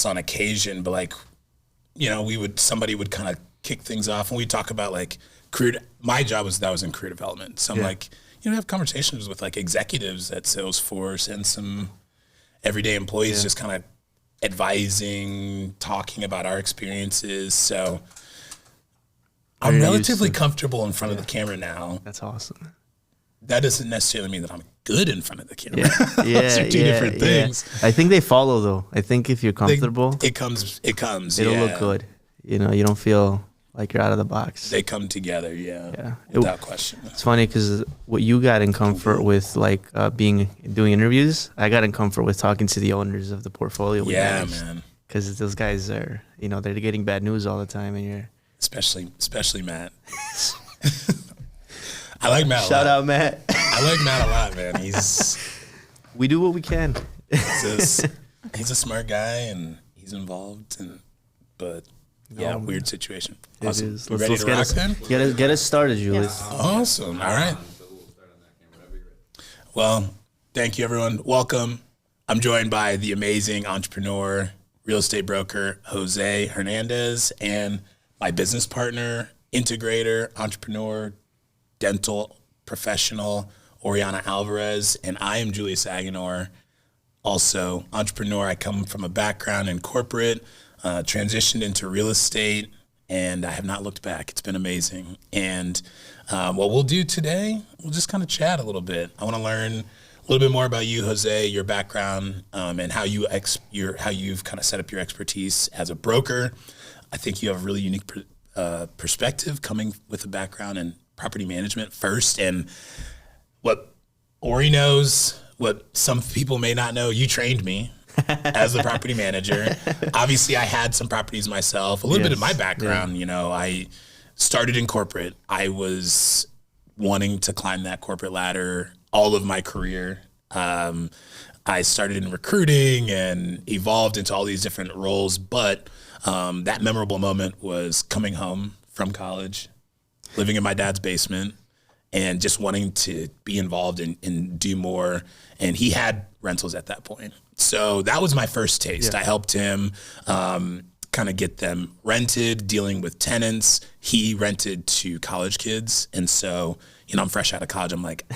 on occasion, but like, somebody would kind of kick things off, and we talk about like career. My job was in career development. So I'm like, have conversations with like executives at Salesforce and some everyday employees, just kind of advising, talking about our experiences. So I'm relatively comfortable in front of the camera now. That's awesome. That doesn't necessarily mean that I'm good in front of the camera. Those are two different things. I think they follow though. I think if you're comfortable, it comes. It'll look good. You don't feel like you're out of the box. They come together, without question. It's funny because what you got in comfort with, like doing interviews, I got in comfort with talking to the owners of the portfolio. Man. Because those guys are, they're getting bad news all the time, and you're especially Matt. I like Matt. Shout out Matt. I like Matt a lot, man. We do what we can. He's a smart guy and he's involved, but. Yeah, weird situation. Awesome. It is. Let's get us started, Julius. Yeah. Awesome. All right. Well, thank you, everyone. Welcome. I'm joined by the amazing entrepreneur, real estate broker, Jose Hernandez, and my business partner, integrator, entrepreneur, dental professional, Oriana Alvarez, and I am Julius Agonor, also entrepreneur. I come from a background in corporate, transitioned into real estate, and I have not looked back. It's been amazing. And what we'll do today, we'll just kind of chat a little bit. I want to learn a little bit more about you, Jose, your background, and how you've kind of set up your expertise as a broker. I think you have a really unique perspective coming with a background in property management first. And what Ori knows, what some people may not know, you trained me as the property manager. Obviously, I had some properties myself. A little bit of my background, I started in corporate. I was wanting to climb that corporate ladder all of my career. I started in recruiting and evolved into all these different roles. But that memorable moment was coming home from college, living in my dad's basement, and just wanting to be involved and do more. And he had rentals at that point. So that was my first taste. I helped him kind of get them rented, dealing with tenants. He rented to college kids. And so, I'm fresh out of college. I'm like,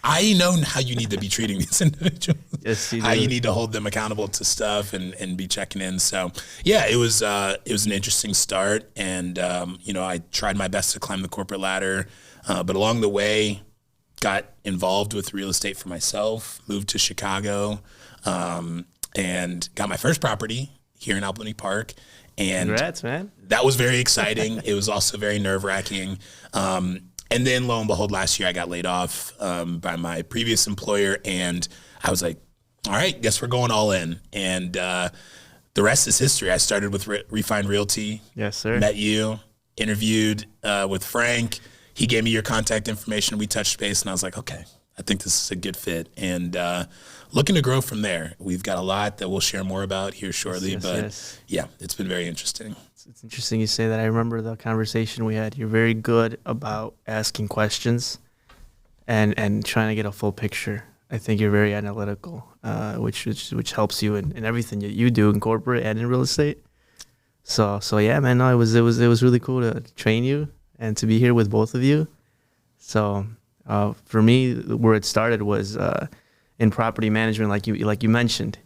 I know how you need to be treating these individuals. Yes, you do. How you need to hold them accountable to stuff and be checking in. So it was an interesting start. And, I tried my best to climb the corporate ladder. But along the way, got involved with real estate for myself, moved to Chicago, and got my first property here in Albany Park. And congrats, man. That was very exciting. It was also very nerve-wracking. And then lo and behold, last year I got laid off by my previous employer, and I was like, all right, guess we're going all in. And the rest is history. I started with Refine Realty. Yes, sir. Met you, interviewed with Frank. He gave me your contact information. We touched base, and I was like, okay, I think this is a good fit. And looking to grow from there. We've got a lot that we'll share more about here shortly. Yeah, it's been very interesting. It's interesting you say that. I remember the conversation we had. You're very good about asking questions and trying to get a full picture. I think you're very analytical, which helps you in everything that you do in corporate and in real estate. So yeah, man, no, it was really cool to train you and to be here with both of you. So for me, where it started was in property management, like you mentioned,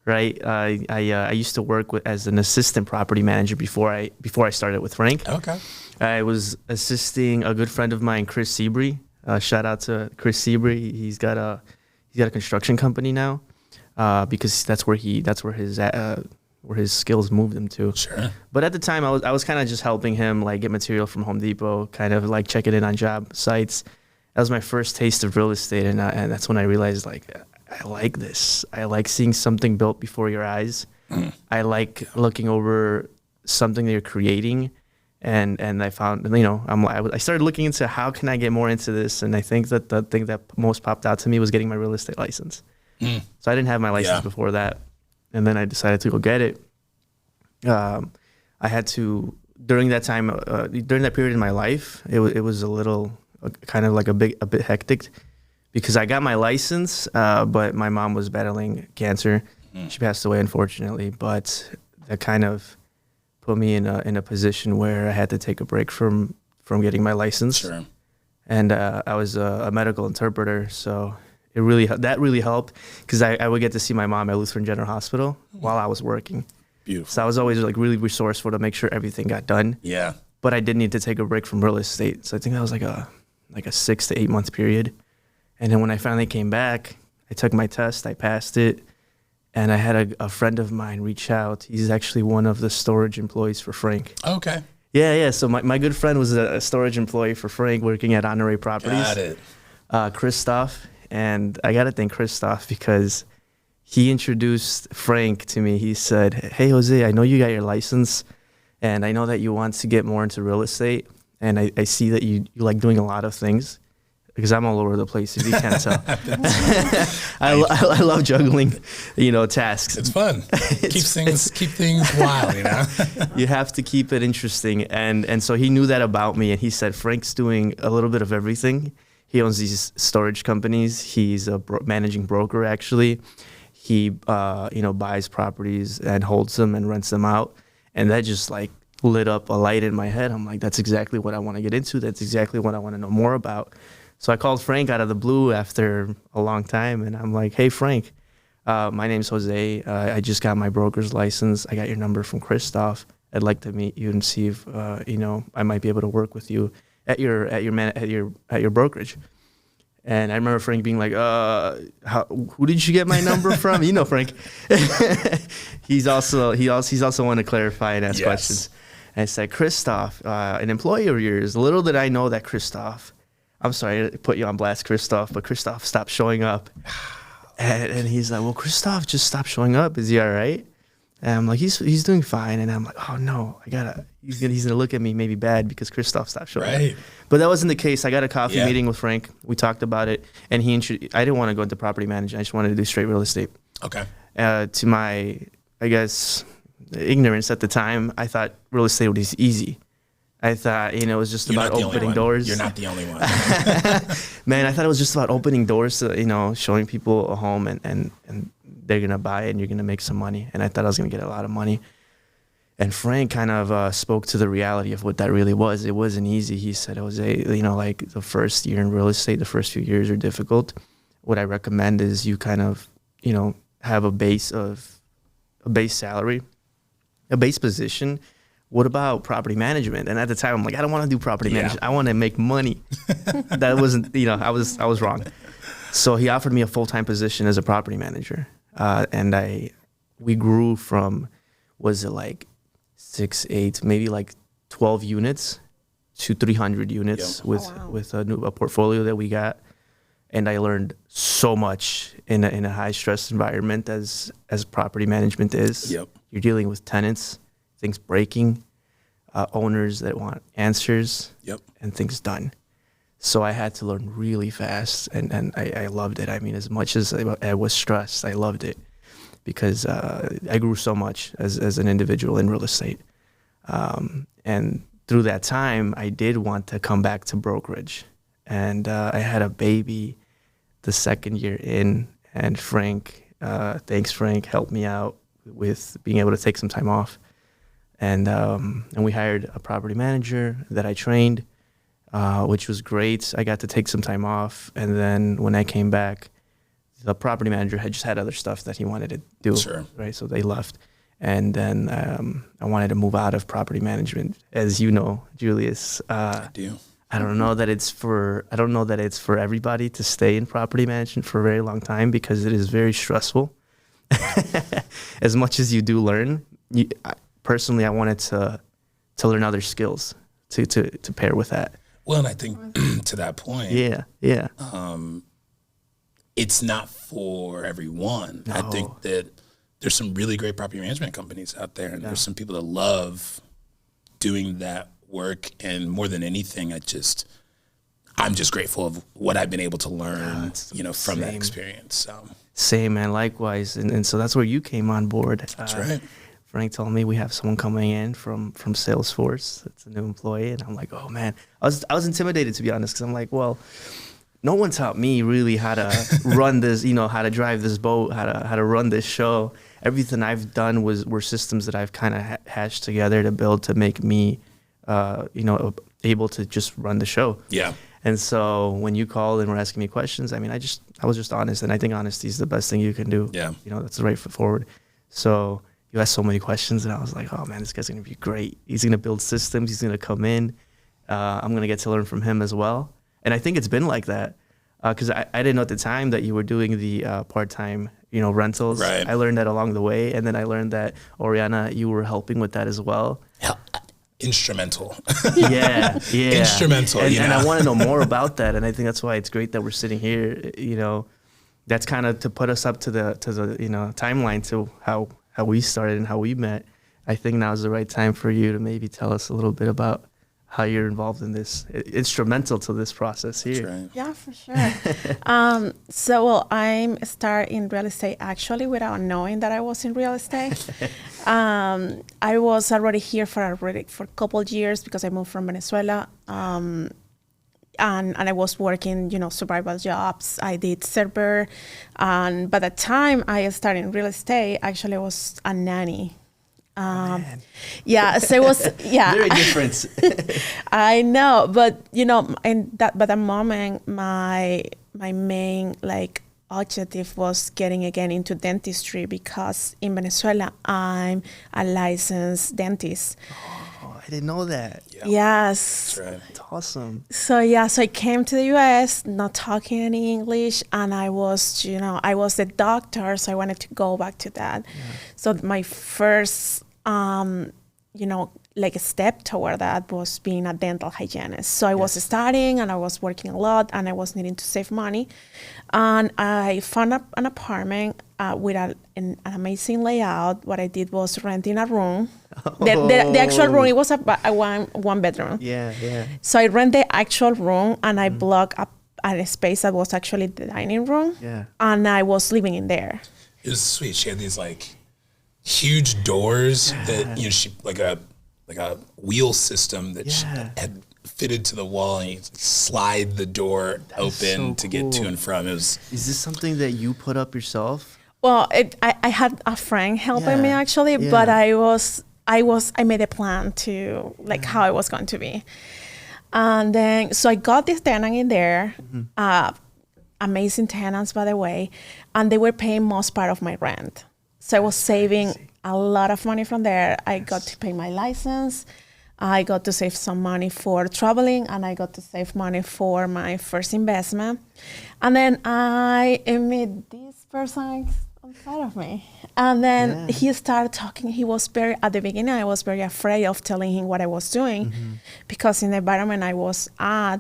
right? I used to work as an assistant property manager before I started with Frank. Okay. I was assisting a good friend of mine, Chris Seabury. Shout out to Chris Seabury. He's got a construction company now, because that's where his skills moved him to. Sure. But at the time, I was kind of just helping him like get material from Home Depot, kind of like checking in on job sites. That was my first taste of real estate, and that's when I realized like I like this. I like seeing something built before your eyes. I like looking over something that you're creating, and I found I started looking into how can I get more into this, and I think that the thing that most popped out to me was getting my real estate license. So I didn't have my license before that. And then I decided to go get it. I had to, during that time, during that period in my life, it was a little kind of like a bit hectic, because I got my license, but my mom was battling cancer. She passed away, unfortunately. But that kind of put me in a position where I had to take a break from getting my license. Sure. And I was a medical interpreter, so that really helped because I would get to see my mom at Lutheran General Hospital while I was working. Beautiful. So I was always like really resourceful to make sure everything got done. Yeah. But I did need to take a break from real estate. So I think that was like a 6 to 8 month period. And then when I finally came back, I took my test, I passed it, and I had a friend of mine reach out. He's actually one of the storage employees for Frank. Okay. Yeah. So my good friend was a storage employee for Frank working at Agonor Properties. Got it. Christoph. And I got to thank Christoph because he introduced Frank to me. He said, "Hey, Jose, I know you got your license, and I know that you want to get more into real estate, and I see that you like doing a lot of things." Because I'm all over the place, if you can't tell. I love juggling, tasks. It's fun. Keep things wild, You have to keep it interesting. And so he knew that about me, and he said, Frank's doing a little bit of everything. He owns these storage companies. He's a managing broker, actually. He, buys properties and holds them and rents them out. And that just, lit up a light in my head. I'm like, that's exactly what I want to get into. That's exactly what I want to know more about. So I called Frank out of the blue after a long time, and I'm like, "Hey, Frank, my name's Jose. I just got my broker's license. I got your number from Christoph. I'd like to meet you and see if I might be able to work with you at your brokerage." And I remember Frank being like, "Who did you get my number from?" Frank. He's also want to clarify and ask questions. And I said, "Christoph, an employee of yours. Little did I know that Christoph." I'm sorry to put you on blast, Christoph, but Christoph stopped showing up. And he's like, "Well, Christoph just stopped showing up. Is he all right?" And I'm like, he's doing fine. And I'm like, "Oh no, he's gonna look at me maybe bad because Christoph stopped showing up." But that wasn't the case. I got a coffee meeting with Frank. We talked about it, and I didn't want to go into property management. I just wanted to do straight real estate. Okay. To my, I guess, ignorance at the time, I thought real estate was easy. I thought, it was just about opening doors. You're not the only one. Man, I thought it was just about opening doors to, showing people a home and they're going to buy it and you're going to make some money. And I thought I was going to get a lot of money. And Frank kind of spoke to the reality of what that really was. It wasn't easy. He said, "Jose, the first year in real estate, the first few years are difficult. What I recommend is you kind of, have a base salary, a base position. What about property management?" And at the time, I'm like, "I don't want to do property management. I want to make money." That wasn't, I was wrong. So he offered me a full-time position as a property manager. And we grew from, was it 6, 8, maybe 12 units to 300 units with a portfolio that we got. And I learned so much in a high-stress environment as property management is. Yep. You're dealing with tenants, things breaking, owners that want answers, and things done. So I had to learn really fast, and I loved it. I mean, as much as I was stressed, I loved it because I grew so much as an individual in real estate. And through that time, I did want to come back to brokerage. And I had a baby the second year in, and Frank, thanks Frank, helped me out with being able to take some time off. And we hired a property manager that I trained, which was great. I got to take some time off. And then when I came back, the property manager had just had other stuff that he wanted to do. Sure. Right. So they left. And then I wanted to move out of property management. As you know, Julius, I do. I don't know that it's for everybody to stay in property management for a very long time because it is very stressful. As much as you do learn, personally, I wanted to learn other skills to pair with that. Well, and I think to that point, it's not for everyone. No. I think that there's some really great property management companies out there, and there's some people that love doing that work. And more than anything, I'm just grateful of what I've been able to learn, from that experience. So. Same, man. Likewise, and so that's where you came on board. That's right. Frank told me we have someone coming in from Salesforce. It's a new employee, and I'm like, oh man, I was intimidated, to be honest, because I'm like, well, no one taught me really how to run this, how to drive this boat, how to run this show. everything I've done were systems that I've kind of hashed together to build to make me, able to just run the show. Yeah. And so when you called and were asking me questions, I mean, I was just honest, and I think honesty is the best thing you can do. Yeah. That's the right foot forward. So you asked so many questions, and I was like, oh man, this guy's gonna be great. He's gonna build systems. He's gonna come in. I'm gonna get to learn from him as well. And I think it's been like that because I didn't know at the time that you were doing the part-time, rentals. Right. I learned that along the way, and then I learned that Oriana, you were helping with that as well. Instrumental. Yeah. Instrumental. And I want to know more about that, and I think that's why it's great that we're sitting here. That's kind of to put us up to the timeline to how we started and how we met. I think now is the right time for you to maybe tell us a little bit about how you're involved in this, instrumental to this process here. Right. Yeah, for sure. I'm start in real estate actually without knowing that I was in real estate. I was already here for a couple of years because I moved from Venezuela. And I was working, survival jobs. I did server. And by the time I started in real estate, actually I was a nanny. So it was, Very different. I know, but but the moment my main objective was getting again into dentistry because in Venezuela I'm a licensed dentist. Oh, I didn't know that. Yeah. Yes. That's right. It's awesome. So I came to the U.S. not talking any English, and I was the doctor, so I wanted to go back to that. Yeah. So my first a step toward that was being a dental hygienist. So I was studying and I was working a lot and I was needing to save money. And I found an apartment with an amazing layout. What I did was renting a room. The actual room, it was a one bedroom. Yeah. So I rent the actual room and I blocked up a space that was actually the dining room. Yeah. And I was living in there. It was sweet. She had these huge doors that she like a wheel system that she had fitted to the wall, and you slide the door open to get to and from. Is this something that you put up yourself? Well, I had a friend helping me actually, but I made a plan to how it was going to be. And then, so I got this tenant in there, amazing tenants, by the way, and they were paying most part of my rent. So I was saving a lot of money from there. I got to pay my license. I got to save some money for traveling, and I got to save money for my first investment. And then I met this person on side of me. And then he started talking. At the beginning, I was very afraid of telling him what I was doing because in the environment I was at,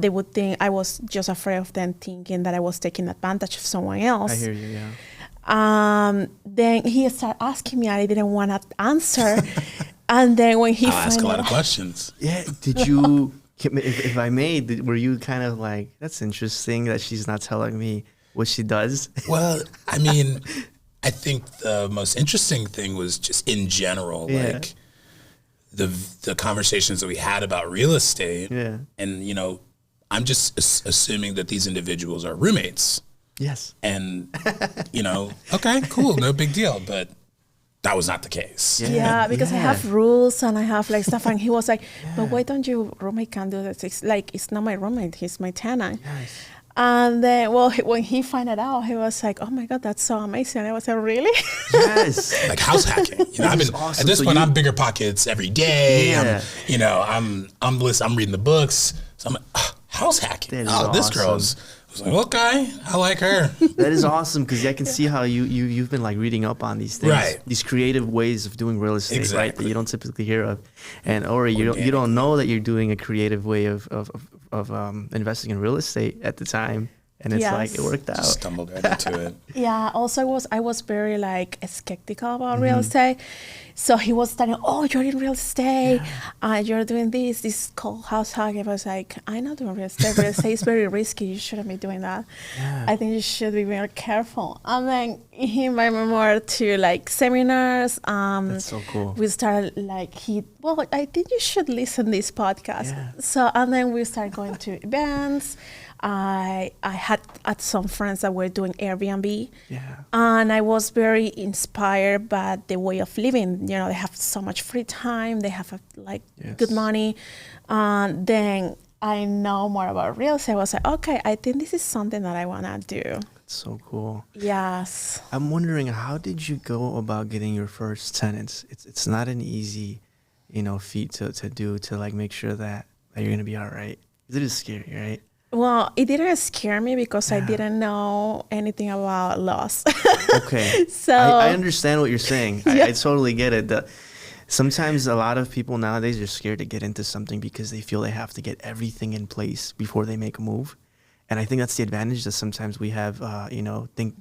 they would think I was just afraid of them thinking that I was taking advantage of someone else. I hear you, yeah. Then he started asking me, and I didn't want to answer. And then when he I'll ask a lot of questions. Yeah. Did you, if I may, were you kind of like, that's interesting that she's not telling me what she does? Well, I mean, I think the most interesting thing was just in general, the conversations that we had about real estate. Yeah. And, I'm just assuming that these individuals are roommates. Yes. And, okay, cool, no big deal. But that was not the case. Yeah, because I have rules and I have stuff. And he was like, but why don't your roommate can do this? It's not my roommate, he's my tenant. Nice. And then, when he found it out, he was like, oh my God, that's so amazing. And I was like, really? Yes. Like house hacking. I've been, awesome. At this point, I'm Bigger Pockets every day. Yeah. I'm reading the books. So I'm like, house hacking. This girl's. I was like, okay, I like her. That is awesome because I can see how you've been reading up on these things, right? These creative ways of doing real estate, exactly. Right? That you don't typically hear of. And Ori, you don't know that you're doing a creative way of investing in real estate at the time, and it's it worked out. Just stumbled right into it. Yeah. Also, I was very skeptical about real estate. So he was telling, oh, you're in real estate, you're doing this is called house hacking. I was like, I'm not doing real estate. Real estate is very risky. You shouldn't be doing that. Yeah. I think you should be very careful. And then he invited me more to like seminars. That's so cool. We started like, I think you should listen to this podcast. Yeah. So, and then we started going to events. I had some friends that were doing Airbnb, and I was very inspired by the way of living. You know, they have so much free time, they have good money. Then I know more about real estate. I was like, okay, I think this is something that I want to do. That's so cool. Yes. I'm wondering, how did you go about getting your first tenants? It's not an easy, feat to do, to like make sure that you're gonna be all right. It is scary, right? Well, it didn't scare me because I didn't know anything about laws. Okay. So I understand what you're saying. I totally get it. Sometimes a lot of people nowadays are scared to get into something because they feel they have to get everything in place before they make a move. And I think that's the advantage that sometimes we have,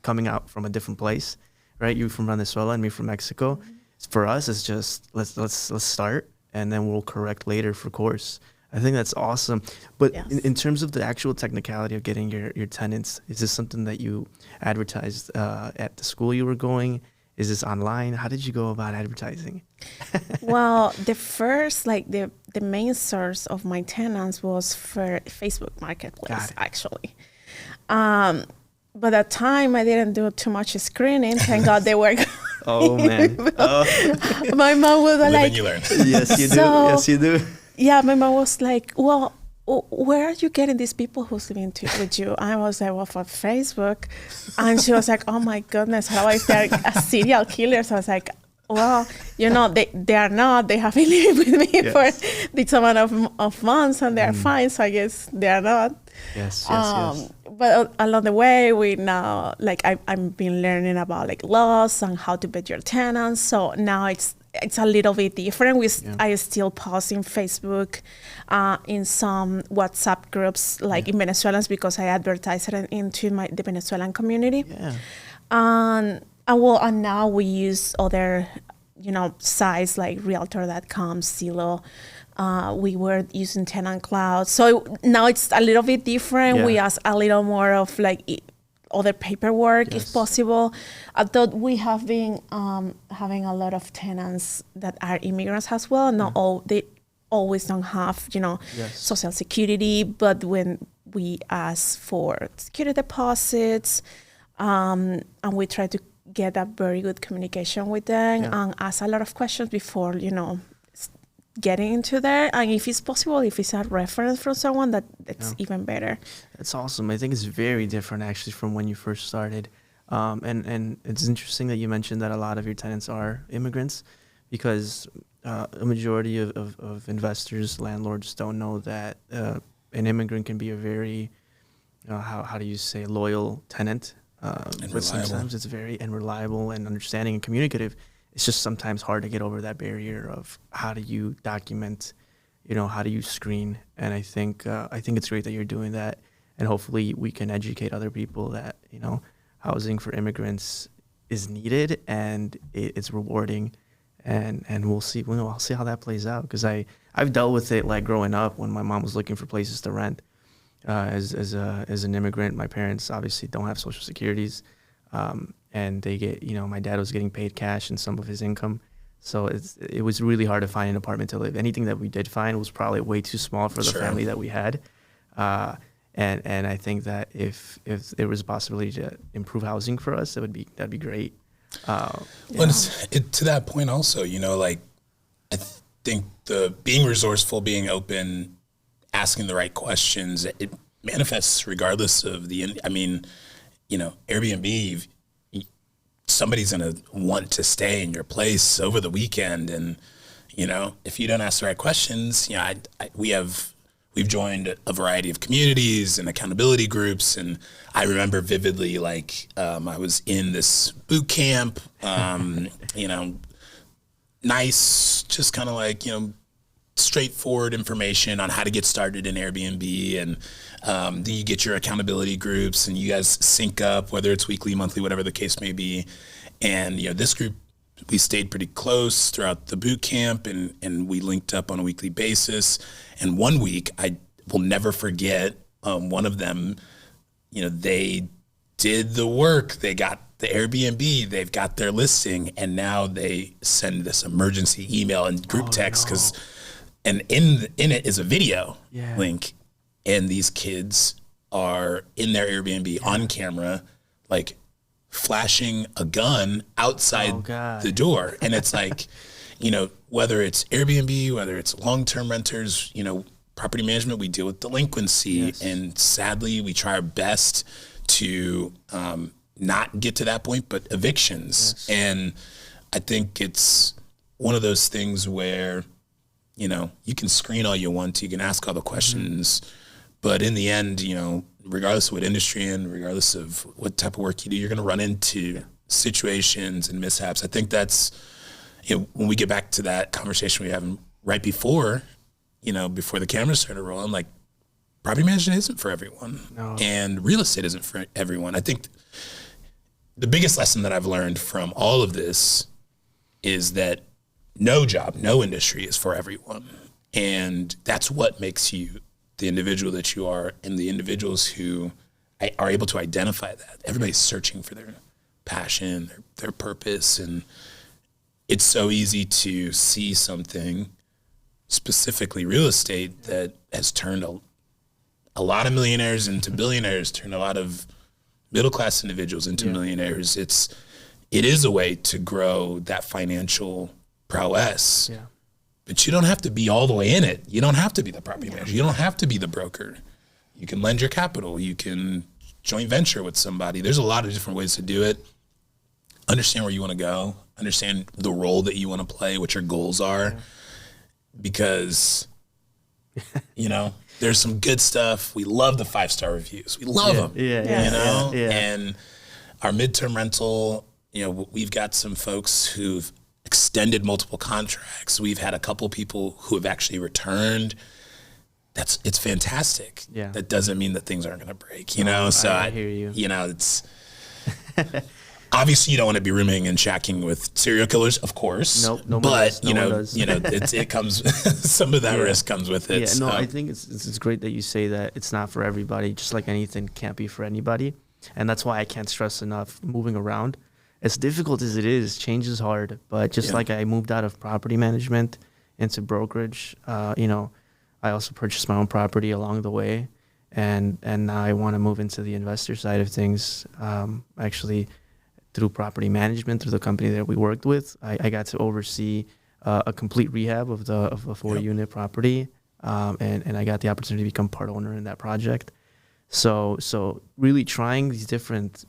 coming out from a different place, right? You from Venezuela and me from Mexico. Mm-hmm. For us, it's just let's start, and then we'll correct later for course. I think that's awesome. But in terms of the actual technicality of getting your tenants, is this something that you advertised at the school you were going? Is this online? How did you go about advertising? Well, the first, the main source of my tenants was for Facebook Marketplace, actually. But at the time, I didn't do too much screening. Thank God they were. Oh, man. My mom was like... You learn. Yes, you do. Yes, you do. Yeah, my mom was like, well, where are you getting these people who's living with you? I was like, well, for Facebook. And she was like, oh my goodness, how is there a serial killer? So I was like, well, they are not. They have been living with me for this amount of months, and they're fine. So I guess they are not. Yes. But along the way, we now, I've been learning about laws and how to vet your tenants. So now it's a little bit different. I still post in Facebook, in some WhatsApp groups, in Venezuelans, because I advertise it into the Venezuelan community. Yeah. And now we use other, sites like Realtor.com, Zillow. We were using Tenant Cloud. So now it's a little bit different. Yeah. We ask a little more of other paperwork if possible. I thought we have been having a lot of tenants that are immigrants as well. Not all, they always don't have, Social Security, but when we ask for security deposits, and we try to get a very good communication with them and ask a lot of questions before, getting into there. And if it's possible, if it's a reference from someone, that's even better. That's awesome. I think it's very different actually from when you first started. And it's interesting that you mentioned that a lot of your tenants are immigrants, because a majority of investors, landlords don't know that an immigrant can be a very, how do you say, loyal tenant. But sometimes it's very reliable and understanding and communicative. It's just sometimes hard to get over that barrier of how do you document, how do you screen. And I think it's great that you're doing that. And hopefully we can educate other people that, housing for immigrants is needed and it's rewarding. And we'll see, I'll see how that plays out. Because I've dealt with it growing up when my mom was looking for places to rent. As an immigrant, my parents obviously don't have Social Securities. And they get, my dad was getting paid cash in some of his income. So it was really hard to find an apartment to live. Anything that we did find was probably way too small for the family that we had. And I think that if there was a possibility to improve housing for us, that'd be great. Well, to that point also, I think the being resourceful, being open, asking the right questions, it manifests regardless of Airbnb, somebody's going to want to stay in your place over the weekend. And, if you don't ask the right questions, we've joined a variety of communities and accountability groups. And I remember vividly, I was in this boot camp, nice, just kind of straightforward information on how to get started in Airbnb. And then you get your accountability groups and you guys sync up, whether it's weekly, monthly, whatever the case may be. And, this group we stayed pretty close throughout the boot camp, and we linked up on a weekly basis. And one week, I will never forget, one of them, they did the work. They got the Airbnb, they've got their listing, and now they send this emergency email and group text and in it is a video link, and these kids are in their Airbnb on camera, like flashing a gun outside the door. And it's like, whether it's Airbnb, whether it's long-term renters, property management, we deal with delinquency, and sadly we try our best to not get to that point, but evictions. And I think it's one of those things where, you can screen all you want to, you can ask all the questions, but in the end, regardless of what industry and regardless of what type of work you do, you're going to run into situations and mishaps. I think that's, when we get back to that conversation we had right before, before the cameras started rolling, like, property management isn't for everyone, and real estate isn't for everyone. I think the biggest lesson that I've learned from all of this is that no job, no industry is for everyone. And that's what makes you the individual that you are, and the individuals who are able to identify that. Everybody's searching for their passion, their purpose. And it's so easy to see something, specifically real estate, that has turned a lot of millionaires into billionaires, turned a lot of middle-class individuals into millionaires. It is a way to grow that financial prowess, but you don't have to be all the way in it. You don't have to be the property manager. You don't have to be the broker. You can lend your capital. You can joint venture with somebody. There's a lot of different ways to do it. Understand where you want to go. Understand the role that you want to play, what your goals are, because, there's some good stuff. We love the 5-star reviews. We love them, and our midterm rental, we've got some folks who've extended multiple contracts. We've had a couple people who have actually returned. It's fantastic. Yeah. That doesn't mean that things aren't going to break, So I hear you. It's obviously you don't want to be rooming and shacking with serial killers, of course. Nope. But it comes. Some of that risk comes with it. Yeah. No, I think it's great that you say that it's not for everybody. Just like anything can't be for anybody, and that's why I can't stress enough moving around. As difficult as it is, change is hard. But just like I moved out of property management into brokerage, I also purchased my own property along the way, and now I want to move into the investor side of things. Actually, through property management, through the company that we worked with, I got to oversee a complete rehab of a 4-unit property, and I got the opportunity to become part owner in that project. So really trying these different,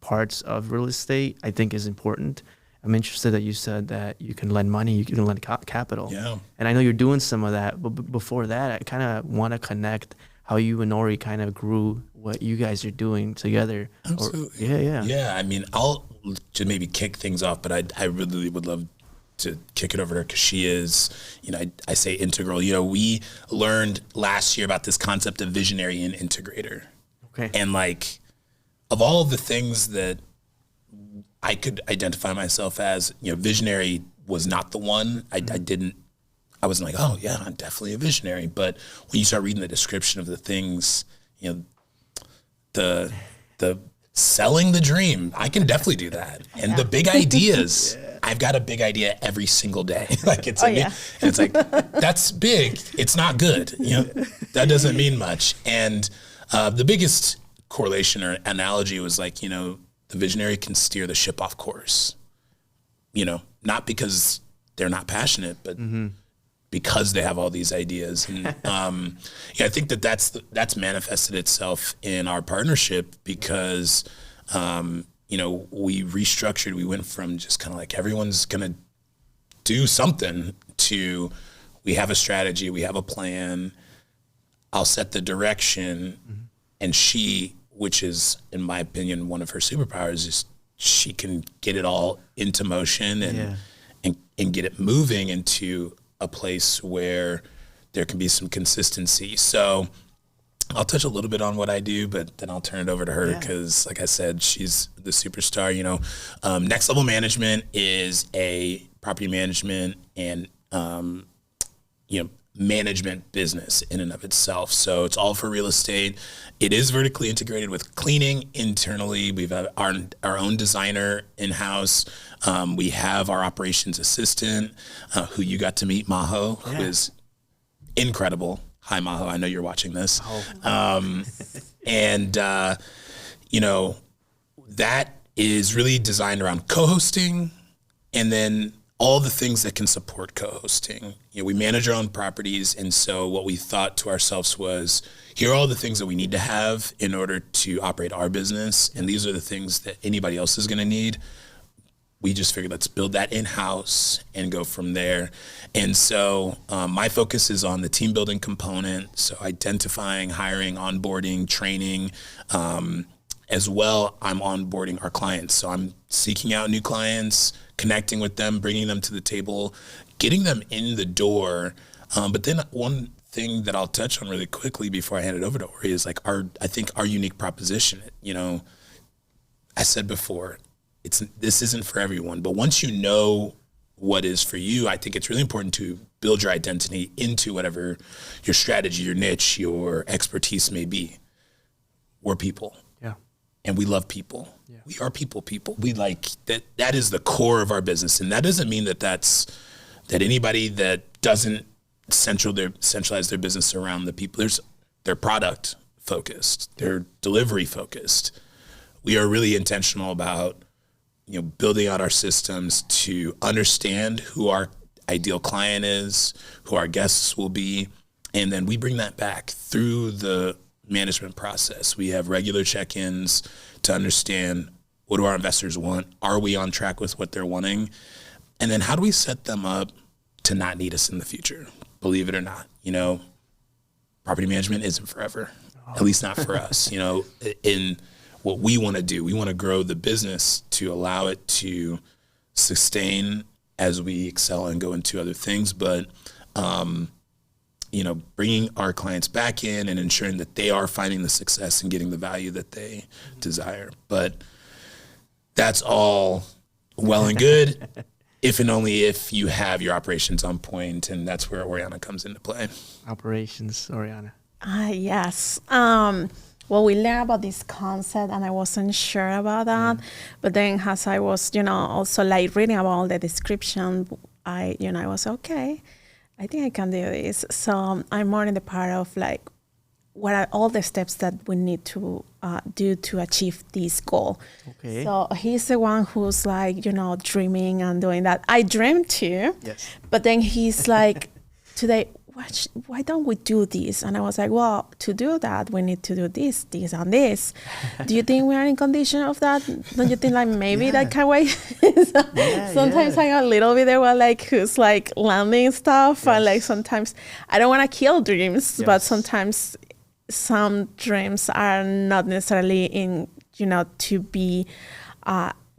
parts of real estate, I think, is important. I'm interested that you said that you can lend money, you can lend capital. Yeah. And I know you're doing some of that, but before that, I kind of want to connect how you and Ori kind of grew what you guys are doing together. Absolutely. Yeah. I mean, I'll just maybe kick things off, but I really would love to kick it over to her because she is, I say integral. We learned last year about this concept of visionary and integrator. Okay. And of all of the things that I could identify myself as, visionary was not the one. I wasn't like, oh yeah, I'm definitely a visionary. But when you start reading the description of the things, the selling the dream, I can definitely do that. And the big ideas, I've got a big idea every single day. And it's like, that's big. It's not good. That doesn't mean much. And the biggest correlation or analogy was the visionary can steer the ship off course, not because they're not passionate, but because they have all these ideas. And I think that's manifested itself in our partnership because, we restructured. We went from just kind of like everyone's going to do something to we have a strategy, we have a plan, I'll set the direction, and she, which is, in my opinion, one of her superpowers, is she can get it all into motion and get it moving into a place where there can be some consistency. So I'll touch a little bit on what I do, but then I'll turn it over to her because, like I said, she's the superstar. You know, Next Level Management is a property management and management business in and of itself. So it's all for real estate. It is vertically integrated with cleaning internally. We've got our own designer in-house. We have our operations assistant, who you got to meet, Maho, who is incredible. Hi, Maho. I know you're watching this. That is really designed around co-hosting and then all the things that can support co-hosting. We manage our own properties, and so what we thought to ourselves was, here are all the things that we need to have in order to operate our business, and these are the things that anybody else is going to need. We just figured, let's build that in-house and go from there. And so my focus is on the team building component, so identifying, hiring, onboarding, training. As well, I'm onboarding our clients. So I'm seeking out new clients, connecting with them, bringing them to the table, getting them in the door. But then one thing that I'll touch on really quickly before I hand it over to Ori is I think our unique proposition. I said before, this isn't for everyone, but once you know what is for you, I think it's really important to build your identity into whatever your strategy, your niche, your expertise may be. We're people. And we love people. Yeah. We are people. We like that. That is the core of our business. And that doesn't mean that anybody that doesn't centralize their business around the people, they're product focused, they're delivery focused. We are really intentional about, building out our systems to understand who our ideal client is, who our guests will be. And then we bring that back through the management process. We have regular check-ins to understand, what do our investors want? Are we on track with what they're wanting? And then how do we set them up to not need us in the future? Believe it or not, property management isn't forever, at least not for us. In what we want to do, we want to grow the business to allow it to sustain as we excel and go into other things. But bringing our clients back in and ensuring that they are finding the success and getting the value that they desire. But that's all well and good, if and only if you have your operations on point, and that's where Oriana comes into play. Operations, Oriana. Yes. Well, we learned about this concept, and I wasn't sure about that. But then as I was, also reading about all the description, I was okay. I think I can do this. So I'm more in the part of what are all the steps that we need to do to achieve this goal. Okay. So he's the one who's dreaming and doing that. I dream too. Yes. But then he's today, why don't we do this? And I was well, to do that, we need to do this, and this. Do you think we are in condition of that? Don't you think maybe that can wait? Sometimes I'm a little bit there who's landing stuff. Yes. And sometimes I don't want to kill dreams, but sometimes some dreams are not necessarily in, to be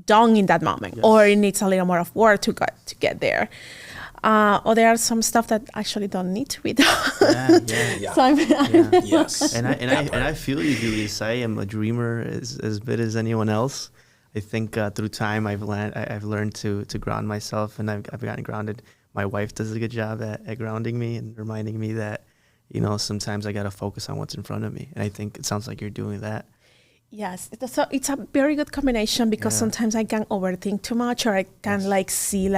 done in that moment, or it needs a little more of work to get there. Or there are some stuff that actually don't need to be done. So yes. And I feel you, Julius. I am a dreamer as bit as anyone else. I think through time I've learned to ground myself, and I've gotten grounded. My wife does a good job at grounding me and reminding me that, sometimes I got to focus on what's in front of me. And I think it sounds like you're doing that. Yes, so it's a very good combination, because sometimes I can overthink too much, or I can see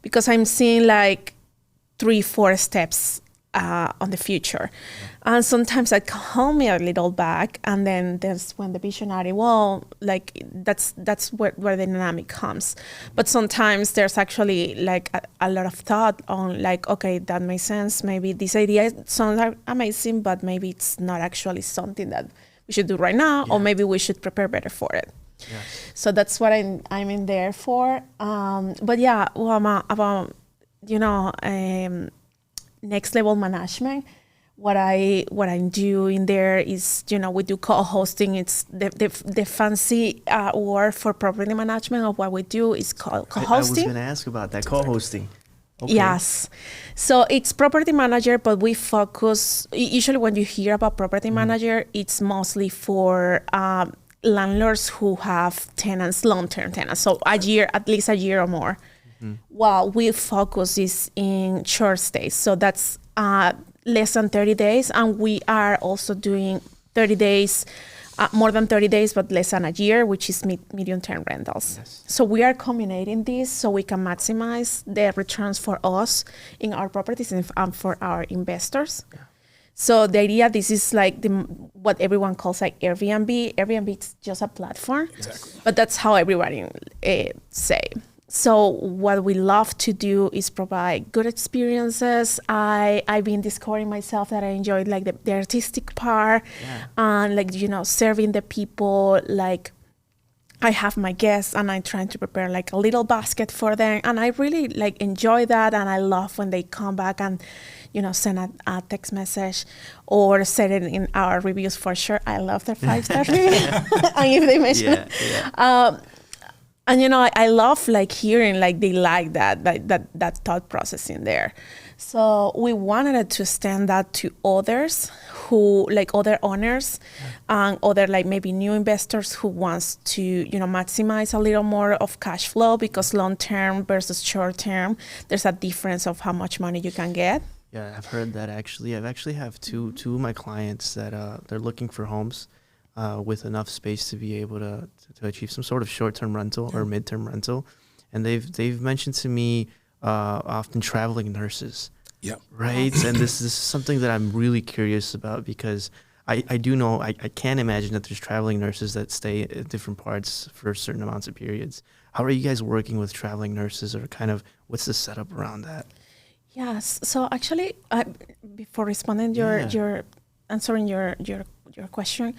because I'm seeing 3-4 steps on the future. And sometimes I hold me a little back, and then there's when the visionary, that's where the dynamic comes. But sometimes there's actually a lot of thought on okay, that makes sense. Maybe this idea sounds amazing, but maybe it's not actually something that we should do right now, or maybe we should prepare better for it. Yes. So that's what I'm in there for. But about next level management. What I do in there is, we do co-hosting. It's the fancy word for property management of what we do is co-hosting. I was going to ask about that, co-hosting. Okay. Yes. So it's property manager, but we focus, usually when you hear about property manager, it's mostly for landlords who have tenants, long-term tenants. So a year, at least a year or more. While we focus is in short stays. So that's less than 30 days. And we are also doing 30 days, more than 30 days, but less than a year, which is medium-term rentals. Yes. So we are combining this so we can maximize the returns for us in our properties and for our investors. Yeah. So the idea, this is like what everyone calls like Airbnb. Airbnb is just a platform, but that's how everybody say. So what we love to do is provide good experiences. I've been discovering myself that I enjoy like the artistic part and like, serving the people. Like I have my guests and I'm trying to prepare like a little basket for them. And I really like enjoy that. And I love when they come back and, send a text message or set it in our reviews for sure. I love their 5-star review. And if they mention it. And I love like hearing like they like that thought process in there. So we wanted it to extend that to others who like other owners and other like maybe new investors who wants to maximize a little more of cash flow, because long term versus short term, there's a difference of how much money you can get. Yeah, I've heard that actually. I've actually have two of my clients that they're looking for homes with enough space to be able to achieve some sort of short-term rental or mid-term rental. And they've mentioned to me often traveling nurses. Yeah. Right. And this is something that I'm really curious about, because I do know, I can't imagine that there's traveling nurses that stay at different parts for certain amounts of periods. How are you guys working with traveling nurses, or kind of what's the setup around that? Yes. So actually, before responding your answering your question,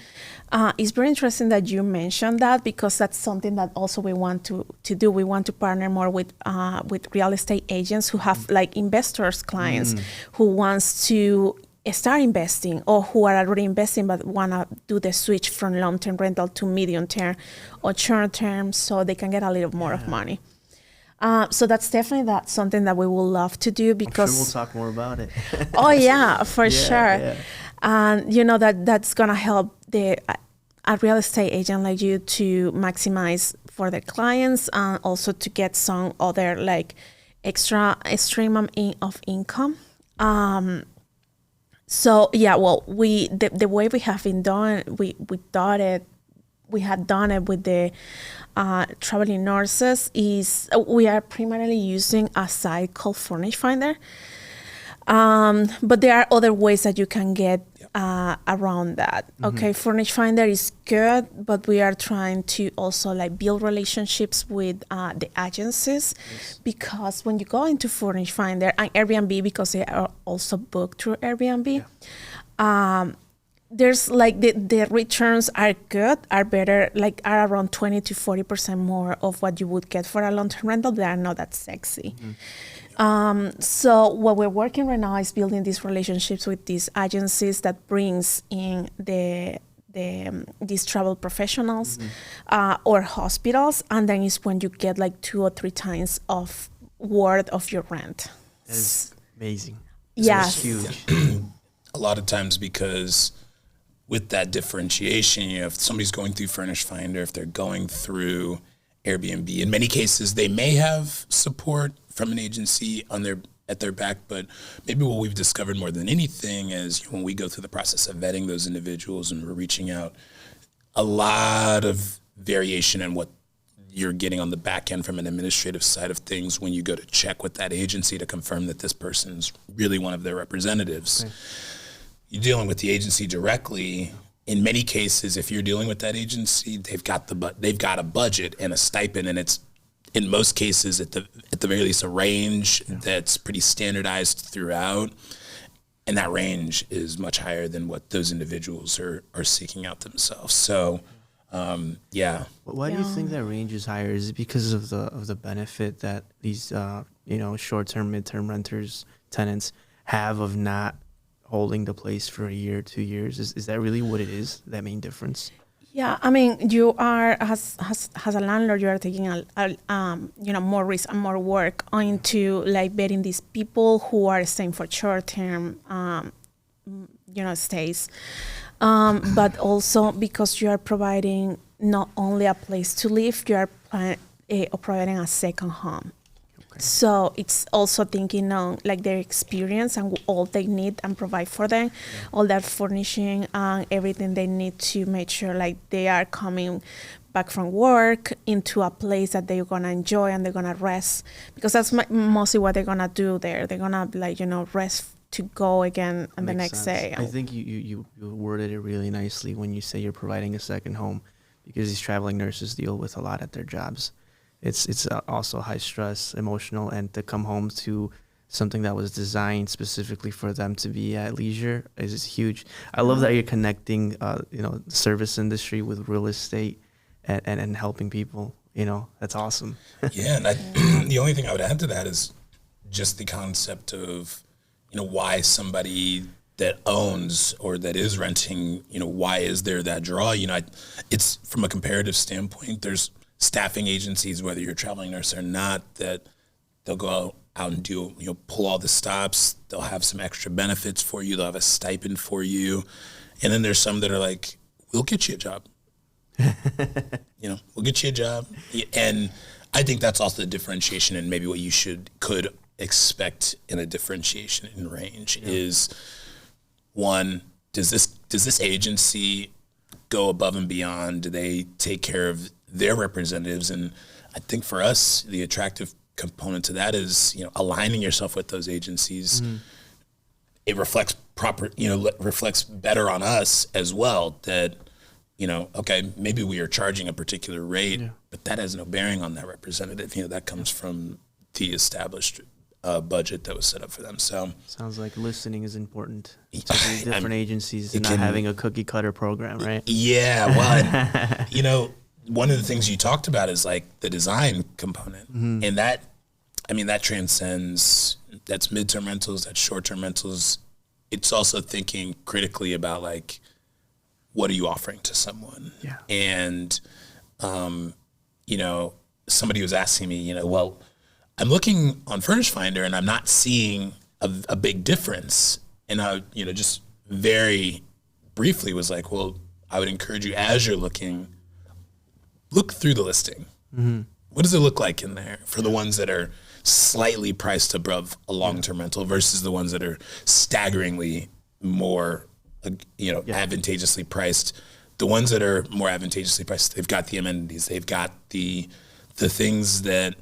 it's very interesting that you mentioned that, because that's something that also we want to do. We want to partner more with real estate agents who have like investors, clients who wants to start investing, or who are already investing but want to do the switch from long-term rental to medium-term or short-term, so they can get a little more of money. So that's definitely something that we will love to do, because I'm sure we'll talk more about it. Oh yeah, for sure. Yeah. And that's gonna help a real estate agent like you to maximize for their clients, and also to get some other like extra stream of income. So yeah, well, the way we have been done, we had done it with the traveling nurses is we are primarily using a site called Furnish Finder. But there are other ways that you can get around that. Okay, Furnish Finder is good, but we are trying to also like build relationships with the agencies, because when you go into Furnish Finder and Airbnb, because they are also booked through Airbnb, there's like the returns are good, are better, like are around 20 to 40% more of what you would get for a long-term rental. They are not that sexy. So what we're working right now is building these relationships with these agencies that brings in these travel professionals or hospitals, and then is when you get like 2 or 3 times of worth of your rent. That is amazing. Yes. That's huge. A lot of times, because with that differentiation, if somebody's going through Furnish Finder, if they're going through Airbnb, in many cases they may have support from an agency at their back, but maybe what we've discovered more than anything is when we go through the process of vetting those individuals and we're reaching out, a lot of variation in what you're getting on the back end from an administrative side of things when you go to check with that agency to confirm that this person's really one of their representatives. Okay. You're dealing with the agency directly. In many cases, if you're dealing with that agency, they've got a budget and a stipend, and it's in most cases at the very least a range that's pretty standardized throughout, and that range is much higher than what those individuals are seeking out themselves. So why do you think that range is higher? Is it because of the benefit that these short-term, mid-term tenants have of not holding the place for a year, 2 years? Is that really what it is, that main difference? Yeah, I mean, you are as a landlord, you are taking more risk and more work into like vetting these people who are staying for short term, stays, but also because you are providing not only a place to live, you are providing a second home. So it's also thinking on like their experience and all they need and provide for them, all that furnishing and everything they need to make sure like they are coming back from work into a place that they're gonna enjoy and they're gonna rest, because that's mostly what they're gonna do there. They're gonna rest to go again on the next day. I think you worded it really nicely when you say you're providing a second home, because these traveling nurses deal with a lot at their jobs. It's also high stress, emotional, and to come home to something that was designed specifically for them to be at leisure is huge. I love that you're connecting, the service industry with real estate and helping people. That's awesome. Yeah, and the only thing I would add to that is just the concept of, why somebody that owns or that is renting, why is there that draw? It's from a comparative standpoint, there's staffing agencies, whether you're a traveling nurse or not, that they'll go out and do, pull all the stops. They'll have some extra benefits for you. They'll have a stipend for you. And then there's some that are like, we'll get you a job. We'll get you a job. And I think that's also the differentiation, and maybe what you could expect in a differentiation in range is, one, does this agency go above and beyond? Do they take care of their representatives? And I think for us, the attractive component to that is, aligning yourself with those agencies. It reflects reflects better on us as well, that, okay, maybe we are charging a particular rate, but that has no bearing on that representative. That comes from the established budget that was set up for them. So sounds like listening is important to these different agencies and not having a cookie cutter program, right? Yeah, well, one of the things you talked about is like the design component, and that transcends, that's midterm rentals, that's short-term rentals. It's also thinking critically about like, what are you offering to someone? Yeah. And, somebody was asking me, well, I'm looking on Furnish Finder and I'm not seeing a big difference. And I, just very briefly was like, well, I would encourage you, as you're looking, look through the listing. What does it look like in there for the ones that are slightly priced above a long-term rental versus the ones that are staggeringly more, advantageously priced? The ones that are more advantageously priced, they've got the amenities, they've got the things that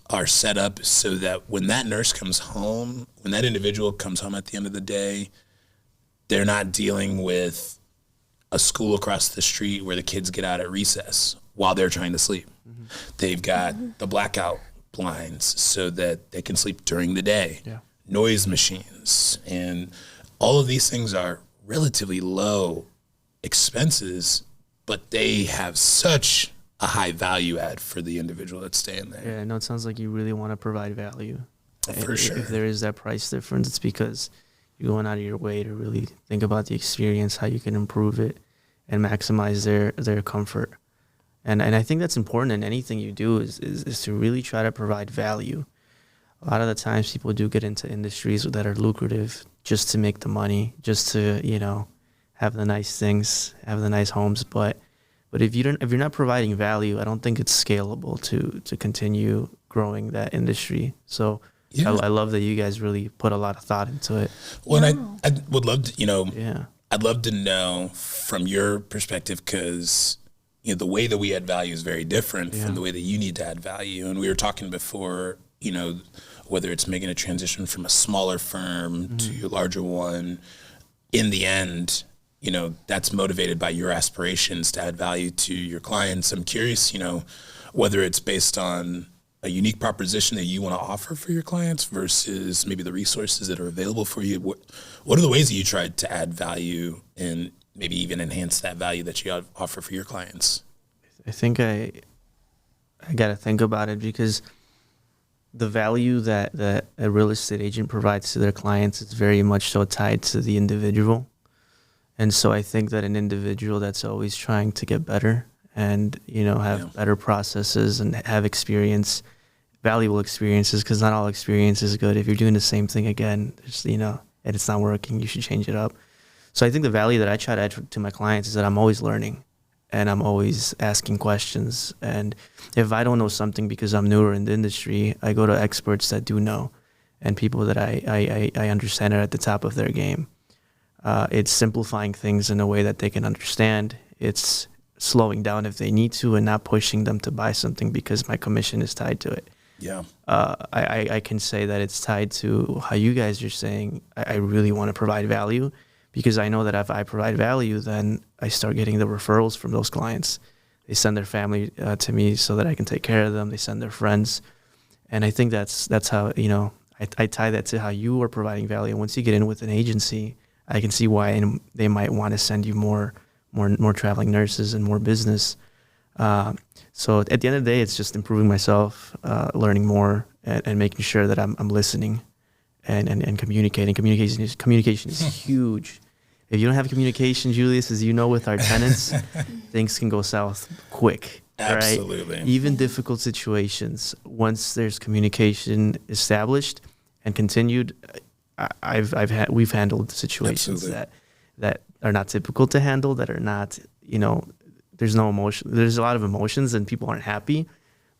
are set up so that when that nurse comes home, when that individual comes home at the end of the day, they're not dealing with a school across the street where the kids get out at recess while they're trying to sleep. They've got the blackout blinds so that they can sleep during the day, noise machines, and all of these things are relatively low expenses, but they have such a high value add for the individual that's staying there. Yeah, no, it sounds like you really want to provide value. For sure. If there is that price difference, it's because you're going out of your way to really think about the experience, how you can improve it and maximize their comfort. And I think that's important in anything you do is to really try to provide value. A lot of the times people do get into industries that are lucrative just to make the money, just to, have the nice things, have the nice homes. But if you're not providing value, I don't think it's scalable to continue growing that industry. So I love that you guys really put a lot of thought into it. Well, and I would love to, I'd love to know from your perspective, because the way that we add value is very different from the way that you need to add value. And we were talking before, whether it's making a transition from a smaller firm to a larger one, in the end, that's motivated by your aspirations to add value to your clients. I'm curious, whether it's based on a unique proposition that you want to offer for your clients versus maybe the resources that are available for you. What are the ways that you try to add value and maybe even enhance that value that you offer for your clients? I think I got to think about it, because the value that a real estate agent provides to their clients is very much so tied to the individual. And so I think that an individual that's always trying to get better and, you know, have better processes and have experience, valuable experiences, because not all experience is good. If you're doing the same thing again, just, you know, and it's not working, you should change it up. So I think the value that I try to add to my clients is that I'm always learning and I'm always asking questions. And if I don't know something because I'm newer in the industry, I go to experts that do know and people that I understand are at the top of their game. It's simplifying things in a way that they can understand. It's slowing down if they need to and not pushing them to buy something because my commission is tied to it. Yeah. I can say that it's tied to how you guys are saying I really want to provide value, because I know that if I provide value, then I start getting the referrals from those clients. They send their family to me so that I can take care of them. They send their friends. And I think that's how, you know, I tie that to how you are providing value. And once you get in with an agency, I can see why they might want to send you more traveling nurses and more business. So at the end of the day, it's just improving myself, learning more, and making sure that I'm listening and communicating. Communication is huge. If you don't have communication, Julius, as you know, with our tenants, things can go south quick. Absolutely. Right? Even difficult situations, once there's communication established and continued, we've handled situations that are not typical to handle, that are not, you know, there's no emotion. There's a lot of emotions and people aren't happy,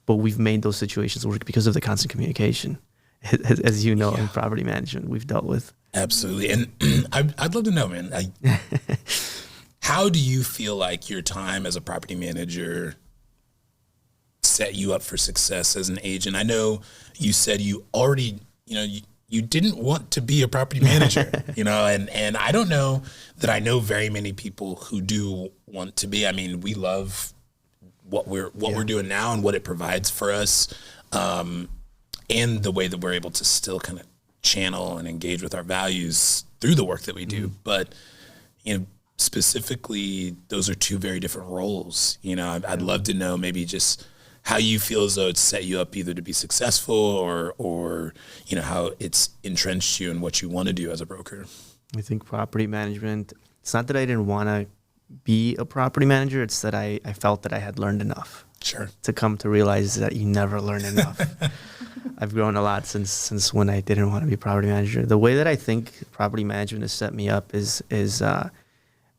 but we've made those situations work because of the constant communication, as you know, in property management we've dealt with. Absolutely. And I'd love to know, man, how do you feel like your time as a property manager set you up for success as an agent? I know you said you already, you know, you didn't want to be a property manager, you know, and I don't know that I know very many people who do want to be. I mean, we love what we're doing now and what it provides for us, and the way that we're able to still kind of channel and engage with our values through the work that we do. But, you know, specifically, those are two very different roles. You know, I'd love to know maybe just how you feel as though it's set you up either to be successful or you know, how it's entrenched you in what you want to do as a broker. I think property management, it's not that I didn't want to be a property manager, it's that I felt that I had learned enough. Sure. To come to realize that you never learn enough. I've grown a lot since when I didn't want to be a property manager. The way that I think property management has set me up is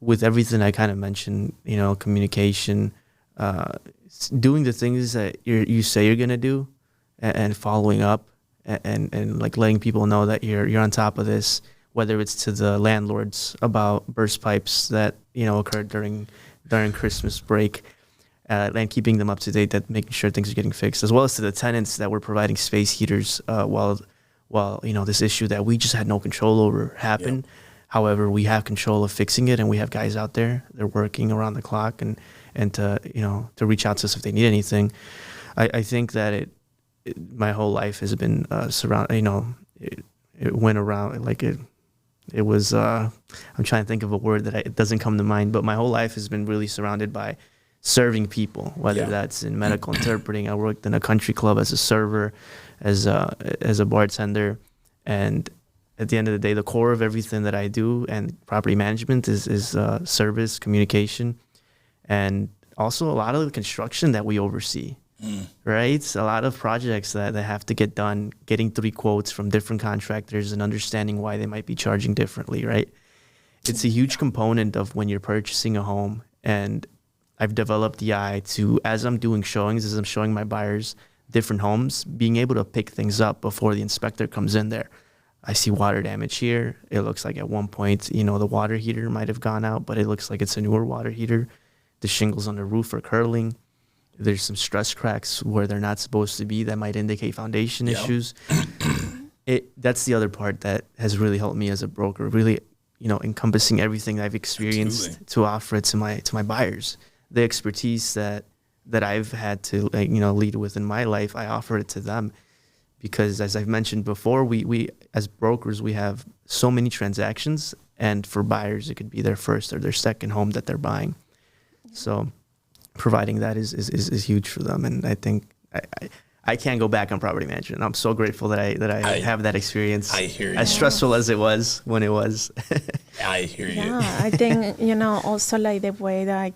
with everything I kind of mentioned, you know, communication, doing the things that you say you're going to do and following up and like letting people know that you're on top of this, whether it's to the landlords about burst pipes that, you know, occurred during Christmas break, and keeping them up to date, that making sure things are getting fixed, as well as to the tenants that we're providing space heaters while you know, this issue that we just had no control over happened. Yep. However, we have control of fixing it, and we have guys out there. They're working around the clock and to, you know, to reach out to us if they need anything. I think that my whole life has been surrounded. You know, it went around like it was. I'm trying to think of a word that it doesn't come to mind, but my whole life has been really surrounded by serving people, whether that's in medical interpreting. I worked in a country club as a server, as a bartender, and at the end of the day, the core of everything that I do and property management is service, communication, and also a lot of the construction that we oversee. Right? A lot of projects that have to get done, getting 3 quotes from different contractors and understanding why they might be charging differently, right? It's a huge component of when you're purchasing a home, and I've developed the eye to, as I'm doing showings, as I'm showing my buyers different homes, being able to pick things up before the inspector comes in there. I see water damage here. It looks like at one point, you know, the water heater might have gone out, but it looks like it's a newer water heater. The shingles on the roof are curling. There's some stress cracks where they're not supposed to be that might indicate foundation issues. That's the other part that has really helped me as a broker, really, you know, encompassing everything I've experienced to offer it to my buyers. The expertise that I've had to, like, you know, lead with in my life, I offer it to them. Because as I've mentioned before, we as brokers, we have so many transactions, and for buyers, it could be their first or their second home that they're buying. So providing that is huge for them. And I think I can't go back on property management. I'm so grateful that I have that experience. I hear you. As stressful as it was when it was. I hear you. Yeah, I think, also like the way that,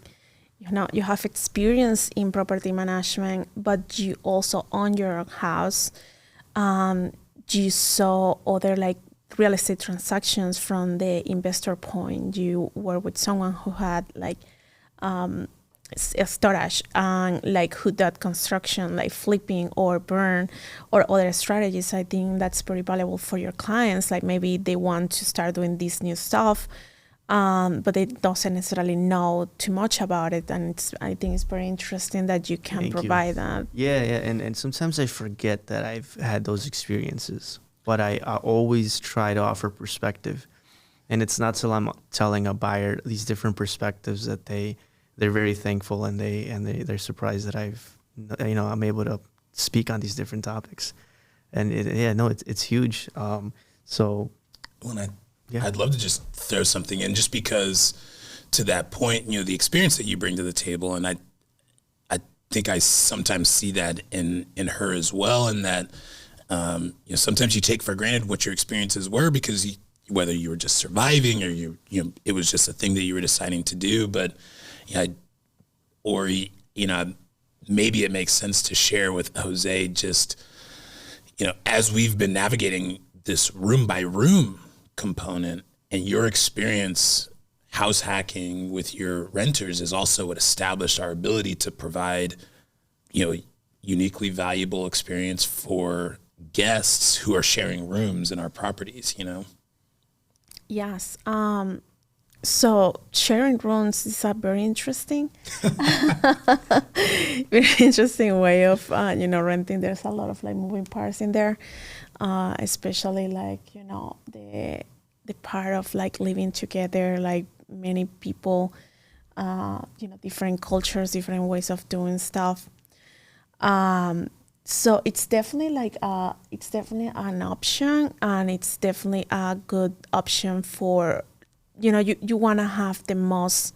you have experience in property management, but you also own your house. You saw other like real estate transactions from the investor point. You were with someone who had like a storage and like who did construction, like flipping or burn or other strategies. I think that's very valuable for your clients. Like maybe they want to start doing this new stuff, but they doesn't necessarily know too much about it. And I think it's very interesting that you can provide that. Yeah, and sometimes I forget that I've had those experiences, but I always try to offer perspective. And it's not till I'm telling a buyer these different perspectives that they're very thankful and they're surprised that I'm able to speak on these different topics. And it's huge. I'd love to just throw something in, just because to that point, the experience that you bring to the table, and I think I sometimes see that in her as well, and that sometimes you take for granted what your experiences were because whether you were just surviving or it was just a thing that you were deciding to do, but maybe it makes sense to share with Jose just as we've been navigating this room by room component, and your experience house hacking with your renters is also what established our ability to provide uniquely valuable experience for guests who are sharing rooms in our properties. Yes. So sharing rooms is a very interesting way of renting. There's a lot of like moving parts in there, especially like the part of like living together, like many people, different cultures, different ways of doing stuff. So it's definitely an option, and it's definitely a good option for, you want to have the most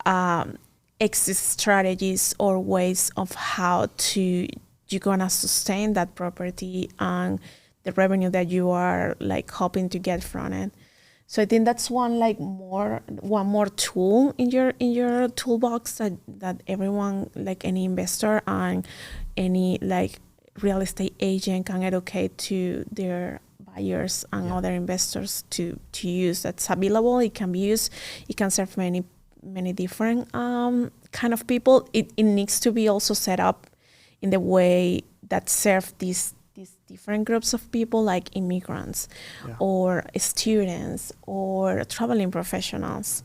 exit strategies or ways of how you're going to sustain that property and the revenue that you are like hoping to get from it. So I think that's one more tool in your toolbox that everyone, like any investor and any like real estate agent, can educate to their buyers and other investors to use. That's available. It can be used. It can serve many different kind of people. It needs to be also set up in the way that serve these different groups of people, like immigrants or students or traveling professionals.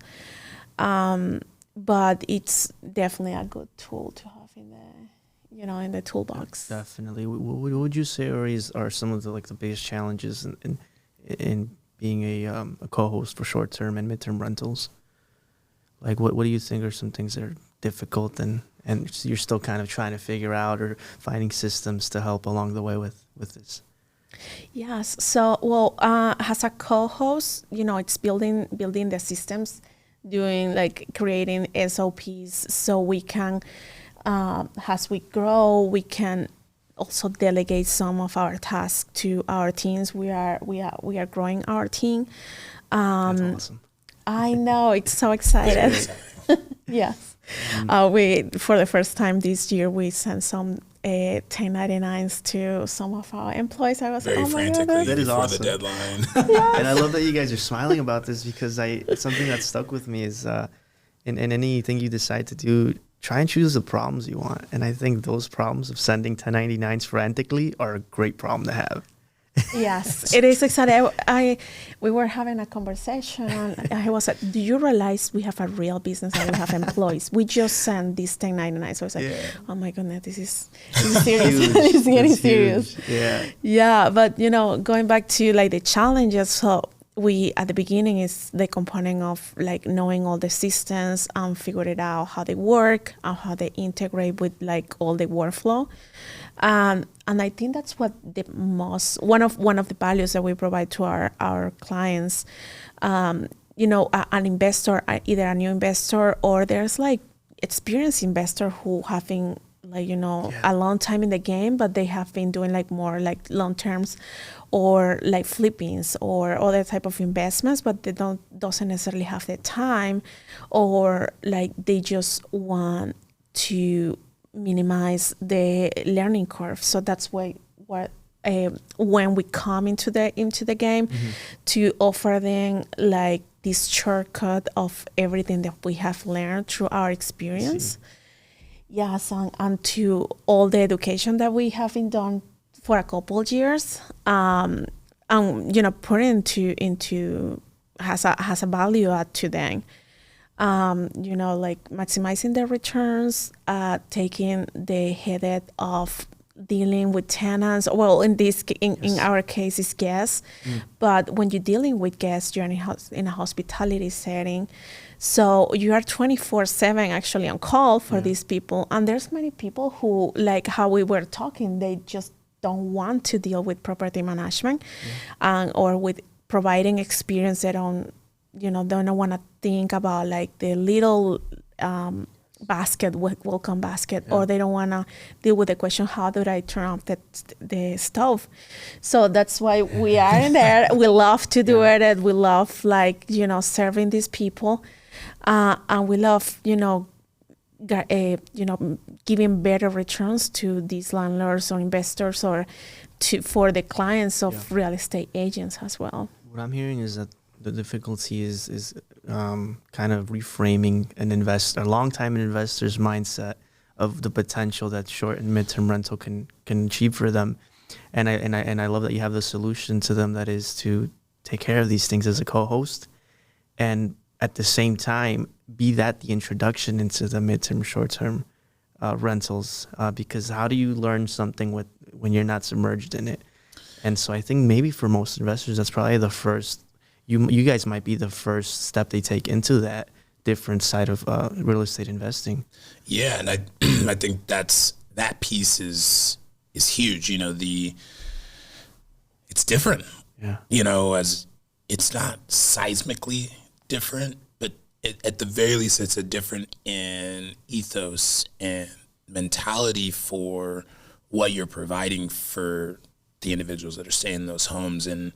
But it's definitely a good tool to have in the toolbox. Definitely. What would you say are some of the biggest challenges in being a co-host for short-term and mid-term rentals? Like, what do you think are some things that are difficult and you're still kind of trying to figure out, or finding systems to help along the way with this? Yes. So, as a co-host, it's building the systems, doing like creating SOPs, so we can, as we grow, we can also delegate some of our tasks to our teams. We are growing our team. That's awesome. I know, it's so excited. Yes. We, for the first time this year, we sent some 1099s to some of our employees. I was very frantically that is before awesome. the deadline. Yes. And I love that you guys are smiling about this, because something that stuck with me is in anything you decide to do, try and choose the problems you want. And I think those problems of sending 1099s frantically are a great problem to have. Yes, it is exciting. We were having a conversation, and I was like, do you realize we have a real business and we have employees? We just sent these 1099. So I was like, oh my goodness, this is serious. It's getting serious. Yeah, but going back to like the challenges, so we at the beginning is the component of like knowing all the systems and figuring out how they work and how they integrate with like all the workflow. And I think that's what one of the values that we provide to our clients. An investor, either a new investor or there's like experienced investor who having like, a long time in the game, but they have been doing like more like long terms or like flippings or other type of investments, but they doesn't necessarily have the time, or like they just want to minimize the learning curve. So that's why when we come into the game, to offer them like this shortcut of everything that we have learned through our experience. Yes, and to all the education that we have been done for a couple of years, and put into has a value add to them. Like maximizing the returns, taking the headache of dealing with tenants. Well, in our case, it's guests. But when you're dealing with guests, you're in a hospitality setting. So you are 24/7 actually on call for these people. And there's many people who, like how we were talking, they just don't want to deal with property management or with providing experience. They don't want to think about like the little welcome basket, or they don't want to deal with the question, how do I turn off the stove? So that's why we are in there. We love to do it, and we love like, serving these people. And we love, giving better returns to these landlords or investors, or for the clients of real estate agents as well. What I'm hearing is that the difficulty is kind of reframing a long-time investor's mindset of the potential that short and midterm rental can achieve for them. And I love that you have the solution to them, that is to take care of these things as a co-host, and at the same time be that the introduction into the midterm, short-term rentals, because how do you learn something when you're not submerged in it? And so I think maybe for most investors, that's probably the first. You guys might be the first step they take into that different side of real estate investing. Yeah, and I think that piece is huge. It's different. Yeah. As it's not seismically different, but at the very least, it's a different in ethos and mentality for what you're providing for the individuals that are staying in those homes. And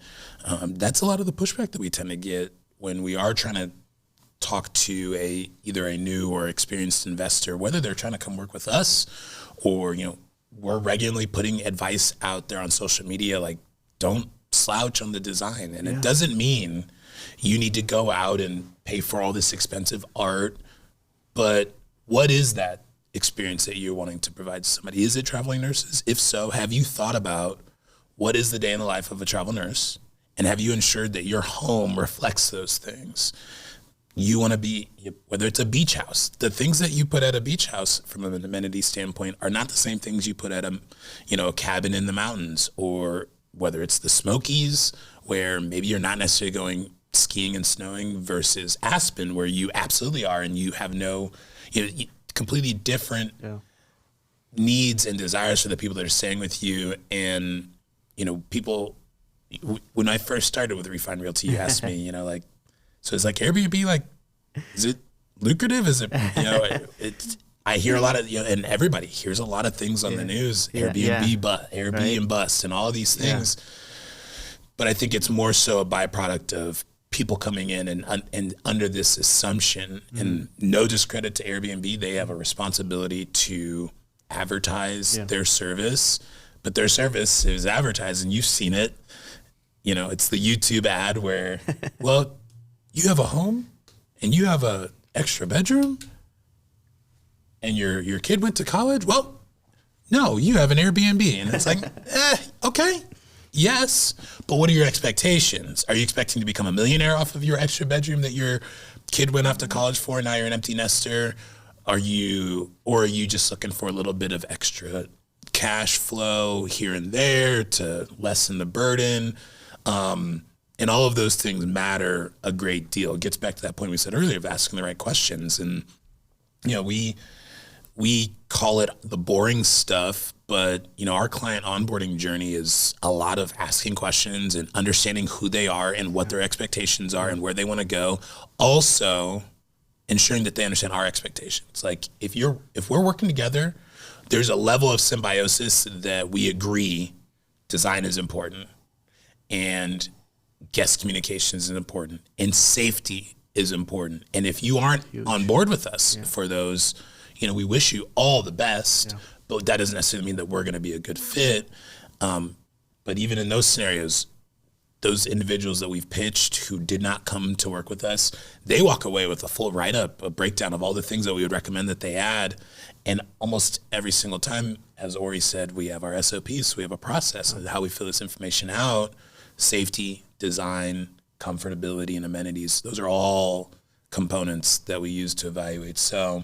that's a lot of the pushback that we tend to get when we are trying to talk to either a new or experienced investor, whether they're trying to come work with us, or we're regularly putting advice out there on social media, like, don't slouch on the design. And it doesn't mean you need to go out and pay for all this expensive art, but what is that experience that you're wanting to provide to somebody? Is it traveling nurses? If so, have you thought about what is the day in the life of a travel nurse? And have you ensured that your home reflects those things? You want to be, whether it's a beach house, the things that you put at a beach house from an amenity standpoint are not the same things you put at a cabin in the mountains, or whether it's the Smokies, where maybe you're not necessarily going skiing and snowing, versus Aspen, where you absolutely are, and you have completely different needs and desires for the people that are staying with you. And people, when I first started with Refine Realty, you asked me, so it's like Airbnb, is it lucrative? Is it, I hear a lot of, and everybody hears a lot of things on the news, Airbnb bust and all these things. But I think it's more so a byproduct of people coming in and under this assumption, and no discredit to Airbnb, they have a responsibility to advertise their service. But their service is advertised, and you've seen it. It's the YouTube ad where, well, you have a home and you have a extra bedroom and your kid went to college. Well, no, you have an Airbnb. And it's like, okay, yes. But what are your expectations? Are you expecting to become a millionaire off of your extra bedroom that your kid went off to college for, and now you're an empty nester? Are you just looking for a little bit of extra cash flow here and there to lessen the burden? And all of those things matter a great deal. It gets back to that point we said earlier of asking the right questions. And, we call it the boring stuff, but, our client onboarding journey is a lot of asking questions and understanding who they are and what their expectations are and where they want to go. Also, ensuring that they understand our expectations. Like, if we're working together, there's a level of symbiosis that we agree design is important and guest communications is important and safety is important. And if you aren't on board with us for those, we wish you all the best, but that doesn't necessarily mean that we're going to be a good fit. But even in those scenarios, those individuals that we've pitched who did not come to work with us, they walk away with a full write-up, a breakdown of all the things that we would recommend that they add. And almost every single time, as Ori said, we have our SOPs, so we have a process of how we fill this information out. Safety, design, comfortability, and amenities. Those are all components that we use to evaluate. So,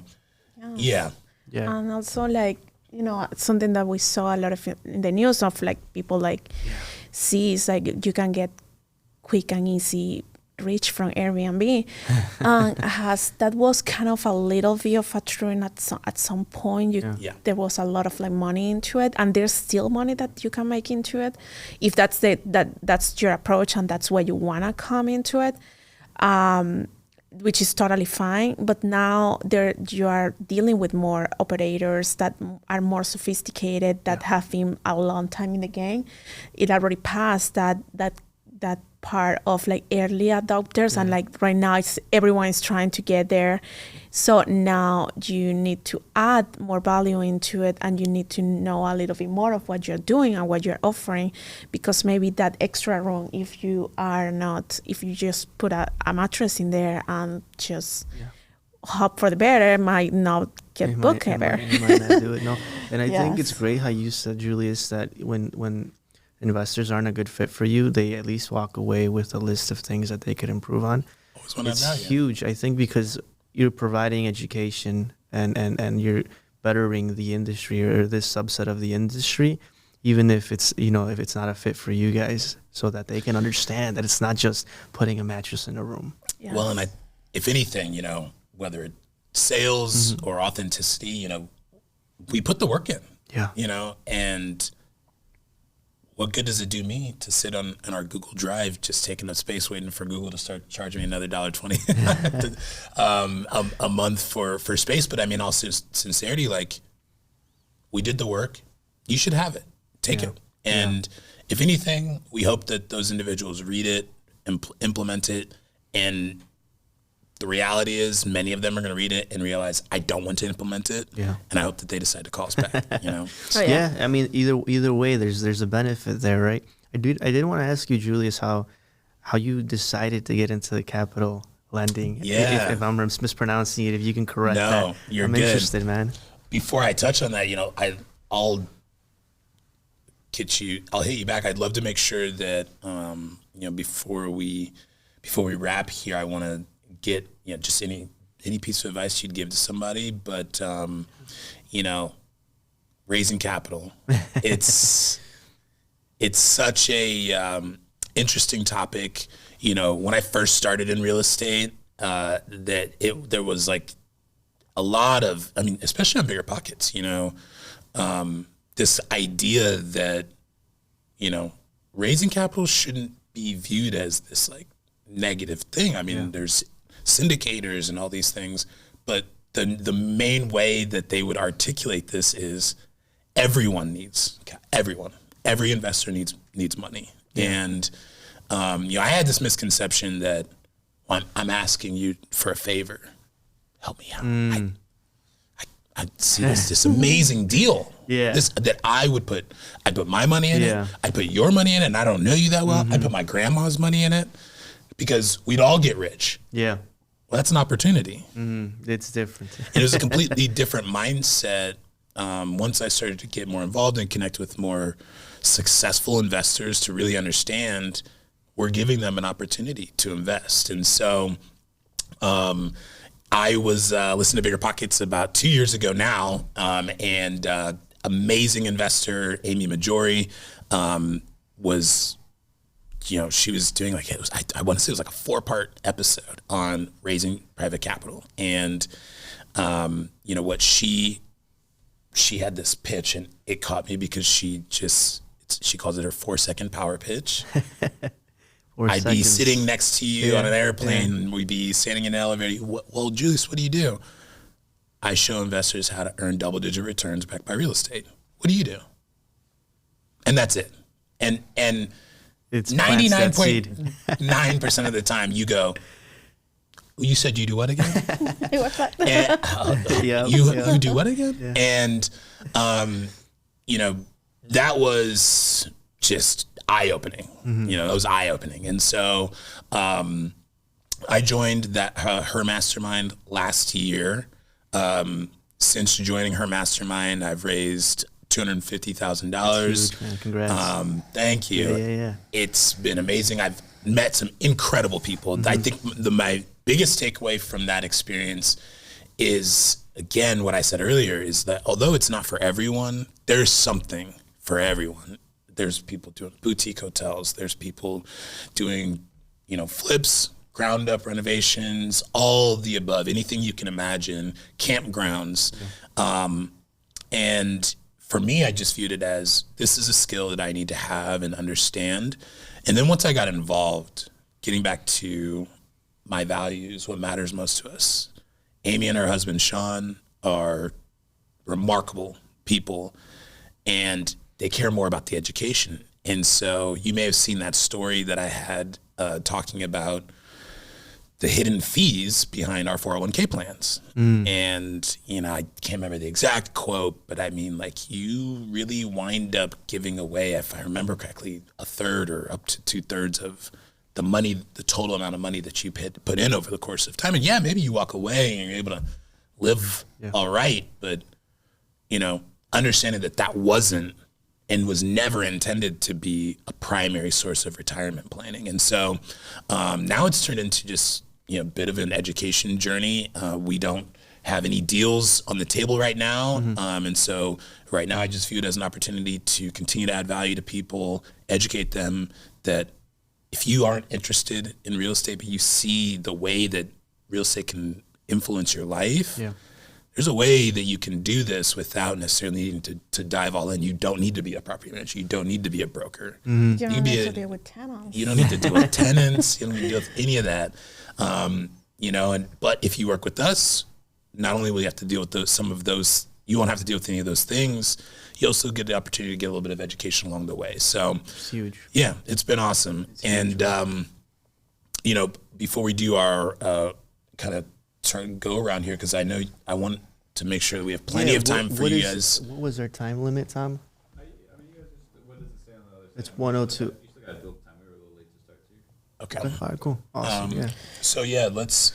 yeah. And also, something that we saw a lot of in the news of, people see is, you can get quick and easy reach from Airbnb. That was kind of a little bit of a trend at some point. There was a lot of money into it, and there's still money that you can make into it if that's that's your approach and that's where you want to come into it, which is totally fine. But now you are dealing with more operators that are more sophisticated, that have been a long time in the game. It already passed that part of early adopters, and right now everyone is trying to get there. So now you need to add more value into it, and you need to know a little bit more of what you're doing and what you're offering, because maybe that extra room, if you just put a mattress in there and just hope for the better, might not get booked ever. You might not do it, no. And I think it's great how you said, Julius, that when investors aren't a good fit for you, they at least walk away with a list of things that they could improve on. It's huge, I think, because you're providing education and you're bettering the industry, or this subset of the industry, even if it's if it's not a fit for you guys, so that they can understand that it's not just putting a mattress in a room. Well, and if anything, whether it's sales or authenticity, we put the work in. And what good does it do me to sit on our Google Drive just taking up space waiting for Google to start charging me another $1.20 a month for space? But I mean, also sincerity, we did the work. You should have it. Take it. And if anything, we hope that those individuals read it, implement it, and the reality is many of them are going to read it and realize, I don't want to implement it. And I hope that they decide to call us back, I mean, either way, there's a benefit there, right? I did want to ask you, Julius, how you decided to get into the capital lending. If I'm mispronouncing it, if you can correct that. No, you're good. I'm interested, man. Before I touch on that, I'll hit you back. I'd love to make sure that, before we wrap here, I want to get just any piece of advice you'd give to somebody, but raising capital, it's such a interesting topic. When I first started in real estate, there was a lot of, especially on Bigger Pockets, this idea that raising capital shouldn't be viewed as this negative thing. There's syndicators and all these things, but the main way that they would articulate this is every investor needs money. And I had this misconception that I'm asking you for a favor, help me out. I see this amazing deal. That I'd put my money in it. I put your money in it, and I don't know you that well. I put my grandma's money in it because we'd all get rich. Well, that's an opportunity. It's different. It was a completely different mindset once I started to get more involved and connect with more successful investors to really understand we're giving them an opportunity to invest. And so I was listening to Bigger Pockets about 2 years ago now, and amazing investor Amy Majori was... she was doing I want to say it was a 4-part episode on raising private capital. And, what she had this pitch, and it caught me because she calls it her 4-second power pitch. I'd be sitting next to you on an airplane, and we'd be standing in an elevator. Well, Julius, what do you do? I show investors how to earn double-digit returns backed by real estate. What do you do? And that's it. And It's 99.9% of the time you go, you said you do what again? What's that? You do what again? Yeah. And, that was just eye-opening. That was eye-opening. And so I joined her mastermind last year. Since joining her mastermind, I've raised $250,000. Congrats. Thank you. Yeah. It's been amazing. I've met some incredible people. I think my biggest takeaway from that experience is, again, what I said earlier, is that although it's not for everyone, there's something for everyone. There's people doing boutique hotels. There's people doing, flips, ground up renovations, all the above, anything you can imagine, campgrounds. And for me, I just viewed it as, this is a skill that I need to have and understand. And then once I got involved, getting back to my values, what matters most to us, Amy and her husband, Sean, are remarkable people, and they care more about the education. And so you may have seen that story that I had talking about the hidden fees behind our 401k plans. And, I can't remember the exact quote, but I mean, you really wind up giving away, if I remember correctly, a third or up to 2/3 of the money, the total amount of money that you put in over the course of time. And yeah, maybe you walk away and you're able to live all right, but, understanding that wasn't and was never intended to be a primary source of retirement planning. And so now it's turned into just, a bit of an education journey. We don't have any deals on the table right now. And so right now I just view it as an opportunity to continue to add value to people, educate them that if you aren't interested in real estate, but you see the way that real estate can influence your life, there's a way that you can do this without necessarily needing to dive all in. You don't need to be a property manager. You don't need to be a broker. You don't need to deal with tenants. You don't need to deal with tenants. You don't need to deal with any of that. But if you work with us, not only will you have to deal with some of those, you won't have to deal with any of those things. You also get the opportunity to get a little bit of education along the way. So it's huge. Yeah, it's been awesome. And before we do our kind of go around here, because I know I want to make sure that we have plenty of time for you guys. What was our time limit, Tom? What does it say on the other side? It's 1:02. You still got to build time. We were a little late to start too. Okay. All right, cool. Awesome. So let's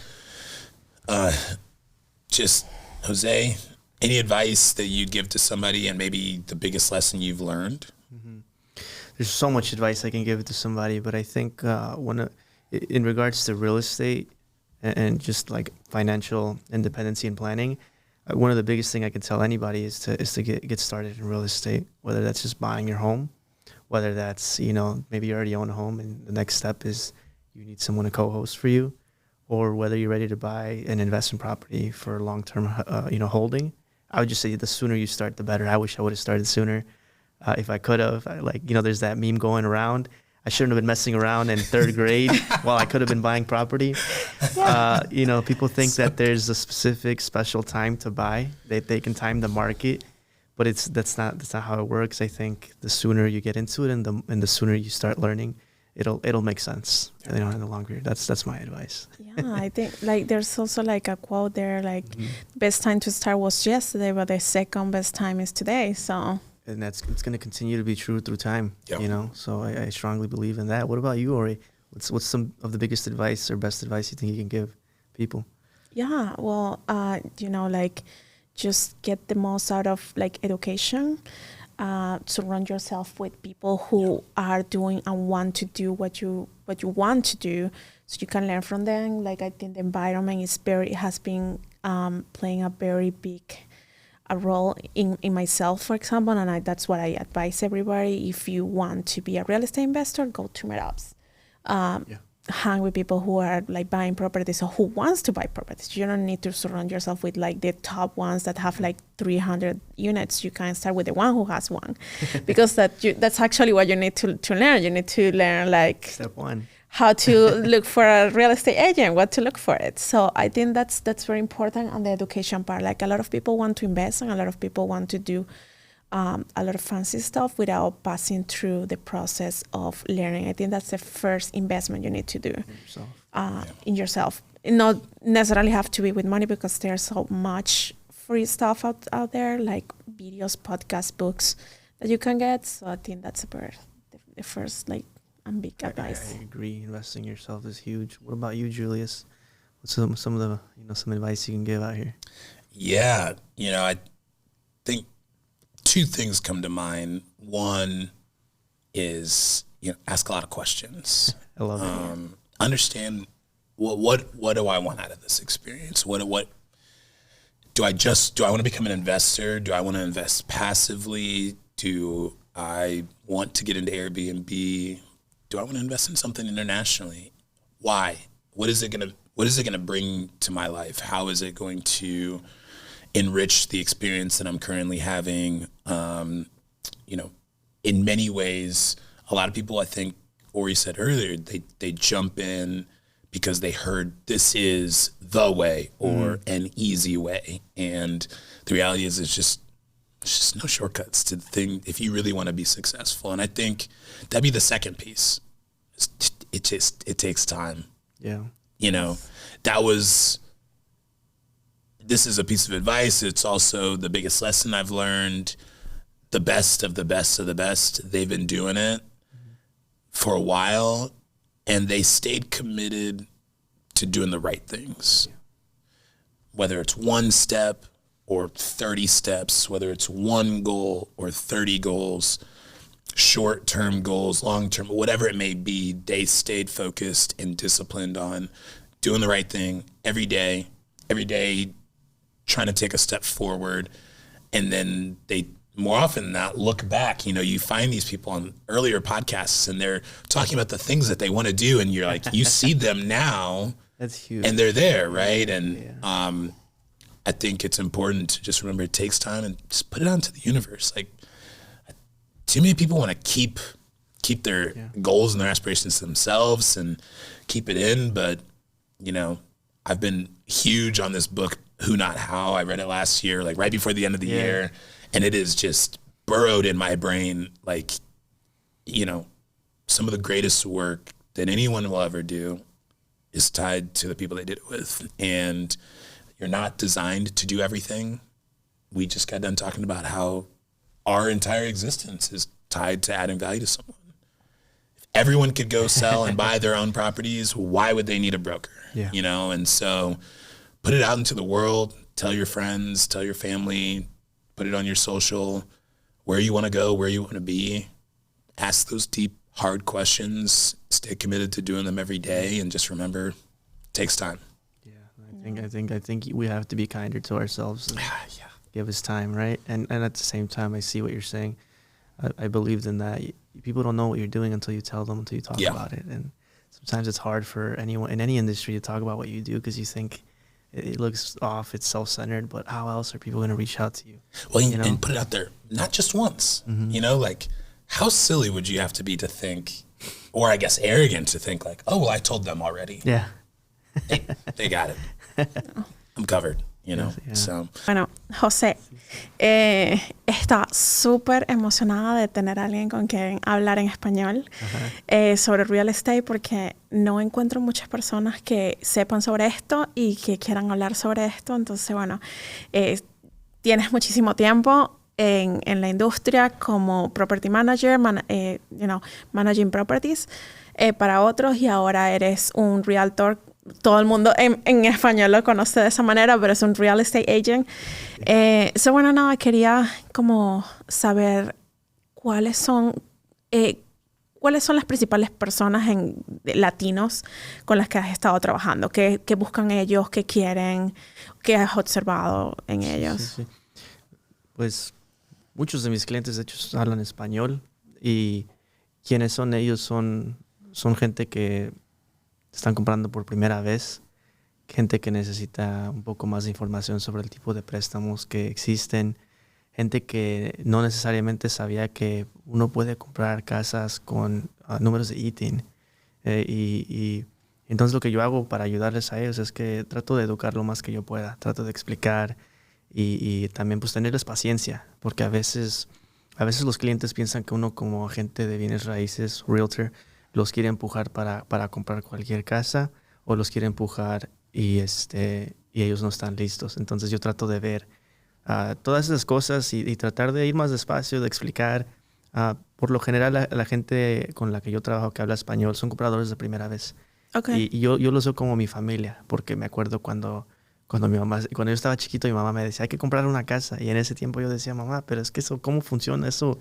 just, Jose, any advice that you'd give to somebody, and maybe the biggest lesson you've learned? There's so much advice I can give to somebody, but I think in regards to real estate and just like financial independency and planning, one of the biggest thing I can tell anybody is to get started in real estate, whether that's just buying your home, whether that's, maybe you already own a home and the next step is you need someone to co-host for you, or whether you're ready to buy an investment property for long-term, holding. I would just say the sooner you start, the better. I wish I would have started sooner if I could have. There's that meme going around. I shouldn't have been messing around in third grade while I could have been buying property. People think that there's a specific special time to buy. They can time the market, but that's not how it works. I think the sooner you get into it and the sooner you start learning, it'll make sense. In the longer. That's my advice. Yeah, I think there's also a quote there best time to start was yesterday, but the second best time is today. So. And it's going to continue to be true through time, Yep. So I strongly believe in that. What about you, Ori? What's some of the biggest advice or best advice you think you can give people? Yeah, well, just get the most out of education. Surround yourself with people who are doing and want to do what you want to do, so you can learn from them. I think the environment has been playing a very big a role in myself, for example, and that's what I advise everybody. If you want to be a real estate investor, go to meetups. Hang with people who are buying properties or who wants to buy properties. You don't need to surround yourself with the top ones that have 300 units. You can start with the one who has one, because that's actually what you need to learn. You need to learn step one. how to look for a real estate agent, what to look for it. So I think that's very important on the education part. Like a lot of people want to invest and a lot of people want to do a lot of fancy stuff without passing through the process of learning. I think that's the first investment you need to do in yourself. It not necessarily have to be with money because there's so much free stuff out there, like videos, podcasts, books that you can get. So I think that's the first like big advice. I agree. Investing in yourself is huge. What about you, Julius? What's some of the some advice you can give out here? Yeah, I think two things come to mind. One is ask a lot of questions. I love it. Understand what do I want out of this experience? What do I want to become an investor? Do I want to invest passively? Do I want to get into Airbnb? Do I want to invest in something internationally? Why? What is it gonna bring to my life? How is it going to enrich the experience that I'm currently having? In many ways, a lot of people, I think Ori said earlier, they jump in because they heard this is the way or an easy way. And the reality is it's just no shortcuts to the thing if you really want to be successful. And I think that'd be the second piece. It takes time. Yeah. This is a piece of advice. It's also the biggest lesson I've learned. The best of the best of the best, they've been doing it for a while, and they stayed committed to doing the right things. Whether it's one step or 30 steps, whether it's one goal or 30 goals, short-term goals, long-term, whatever it may be, they stayed focused and disciplined on doing the right thing every day, trying to take a step forward. And then they more often than not look back. You find these people on earlier podcasts and they're talking about the things that they want to do, and you're like, you see them now. That's huge. And they're there, right? And I think it's important to just remember it takes time and just put it out into the universe. Like, too many people want to keep their goals and their aspirations to themselves and keep it in. But, I've been huge on this book, Who Not How. I read it last year, like right before the end of the year. And it is just burrowed in my brain. Like, some of the greatest work that anyone will ever do is tied to the people they did it with. And you're not designed to do everything. We just got done talking about how our entire existence is tied to adding value to someone. If everyone could go sell and buy their own properties, why would they need a broker? Yeah. And so put it out into the world, tell your friends, tell your family, put it on your social, where you want to go, where you want to be. Ask those deep, hard questions. Stay committed to doing them every day, and just remember, it takes time. Yeah, I think we have to be kinder to ourselves. And give us time, right? And at the same time, I see what you're saying. I believed in that. People don't know what you're doing until you tell them, until you talk about it. And sometimes it's hard for anyone in any industry to talk about what you do because you think it looks off, it's self-centered, but how else are people going to reach out to you? Well, and put it out there, not just once. Like, how silly would you have to be to think, or I guess arrogant to think like, oh, well, I told them already. Yeah. They got it. I'm covered, So. Bueno, José, está súper emocionada de tener a alguien con quien hablar en español sobre real estate, porque no encuentro muchas personas que sepan sobre esto y que quieran hablar sobre esto. Entonces, bueno, tienes muchísimo tiempo en la industria como property manager, managing properties para otros, y ahora eres un realtor. Todo el mundo en español lo conoce de esa manera, pero es un real estate agent. Bueno, nada, quería como saber cuáles son las principales personas latinos con las que has estado trabajando. ¿Qué buscan ellos? ¿Qué quieren? ¿Qué has observado en ellos? Sí. Pues muchos de mis clientes, de hecho, hablan español, y quienes son ellos son gente que están comprando por primera vez, gente que necesita un poco más de información sobre el tipo de préstamos que existen, gente que no necesariamente sabía que uno puede comprar casas con números de ITIN, Y entonces lo que yo hago para ayudarles a ellos es que trato de educar lo más que yo pueda, trato de explicar y también pues tenerles paciencia, porque a veces los clientes piensan que uno como agente de bienes raíces, realtor, los quiere empujar para comprar cualquier casa o los quiere empujar y ellos no están listos. Entonces yo trato de ver todas esas cosas y tratar de ir más despacio, de explicar. Por lo general la gente con la que yo trabajo que habla español son compradores de primera vez. Okay. Y yo los veo como mi familia, porque me acuerdo cuando yo estaba chiquito, mi mamá me decía, hay que comprar una casa. Y en ese tiempo yo decía, mamá, pero es que eso, ¿cómo funciona? Eso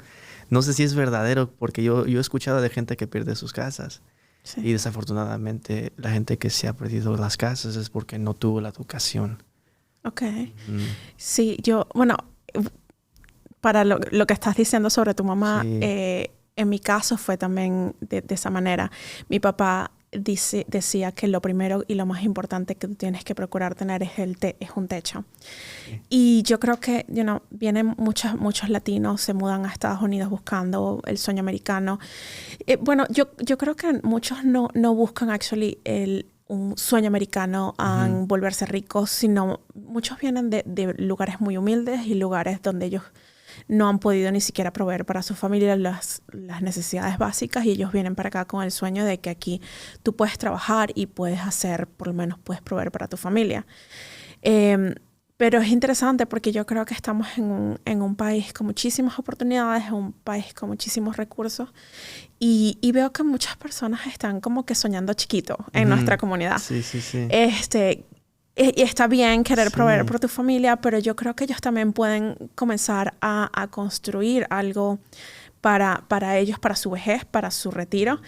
no sé si es verdadero, porque yo he escuchado de gente que pierde sus casas. Sí. Y desafortunadamente la gente que se ha perdido las casas es porque no tuvo la educación. Okay. Sí, bueno, para lo que estás diciendo sobre tu mamá, Sí. En mi caso fue también de esa manera. Mi papá decía que lo primero y lo más importante que tú tienes que procurar tener es un techo. Sí. Y yo creo que, vienen muchos latinos, se mudan a Estados Unidos buscando el sueño americano. Bueno, yo creo que muchos no buscan actually un sueño americano a volverse ricos, sino muchos vienen de lugares muy humildes y lugares donde ellos no han podido ni siquiera proveer para su familia las necesidades básicas y ellos vienen para acá con el sueño de que aquí tú puedes trabajar y puedes por lo menos puedes proveer para tu familia. Pero es interesante porque yo creo que estamos en un país con muchísimas oportunidades, un país con muchísimos recursos y veo que muchas personas están como que soñando chiquito en nuestra comunidad. Sí, sí, sí. Y está bien querer proveer por tu familia, pero yo creo que ellos también pueden comenzar a construir algo para ellos, para su vejez, para su retiro.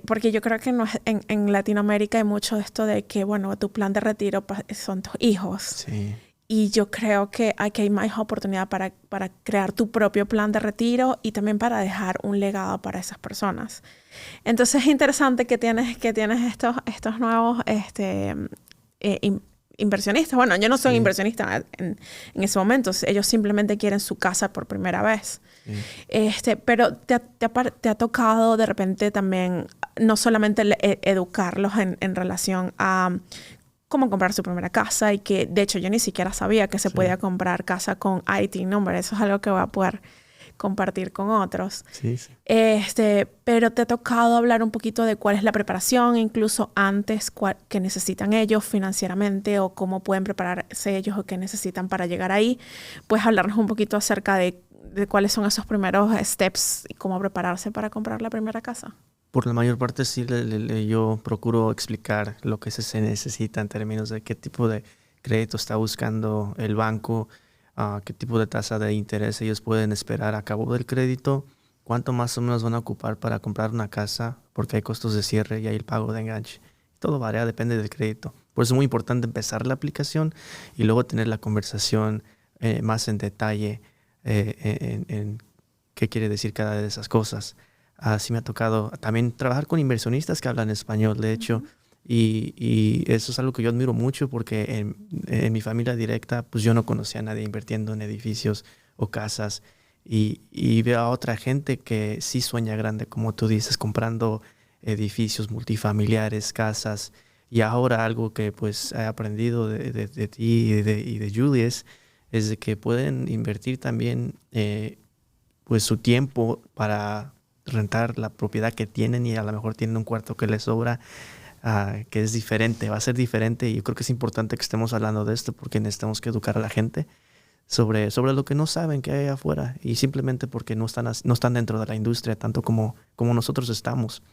Porque yo creo que en Latinoamérica hay mucho de esto de que, bueno, tu plan de retiro son tus hijos. Sí. Y yo creo que aquí hay más oportunidad para crear tu propio plan de retiro y también para dejar un legado para esas personas. Entonces es interesante que tienes estos nuevos inversionistas. Bueno, yo no soy inversionista en ese momento. Ellos simplemente quieren su casa por primera vez. Sí. Pero te ha tocado de repente también no solamente educarlos en relación a cómo comprar su primera casa y que de hecho yo ni siquiera sabía que se podía comprar casa con IT number. Eso es algo que voy a poder compartir con otros. Sí, sí. Pero te ha tocado hablar un poquito de cuál es la preparación, incluso antes que necesitan ellos financieramente o cómo pueden prepararse ellos o qué necesitan para llegar ahí. Puedes hablarnos un poquito acerca de cuáles son esos primeros steps y cómo prepararse para comprar la primera casa. Por la mayor parte sí, yo procuro explicar lo que se necesita en términos de qué tipo de crédito está buscando el banco, qué tipo de tasa de interés ellos pueden esperar a cabo del crédito, cuánto más o menos van a ocupar para comprar una casa, porque hay costos de cierre y hay el pago de enganche. Todo varía, depende del crédito. Por eso es muy importante empezar la aplicación y luego tener la conversación más en detalle en qué quiere decir cada de esas cosas. Sí me ha tocado también trabajar con inversionistas que hablan español, de hecho, y eso es algo que yo admiro mucho porque en mi familia directa pues yo no conocía a nadie invirtiendo en edificios o casas y veo a otra gente que sí sueña grande, como tú dices, comprando edificios multifamiliares, casas, y ahora algo que pues he aprendido de ti y de Julius es de que pueden invertir también pues su tiempo para rentar la propiedad que tienen y a lo mejor tienen un cuarto que les sobra, que es diferente, va a ser diferente y yo creo que es importante que estemos hablando de esto porque necesitamos que educar a la gente sobre lo que no saben que hay afuera y simplemente porque no están dentro de la industria tanto como nosotros estamos.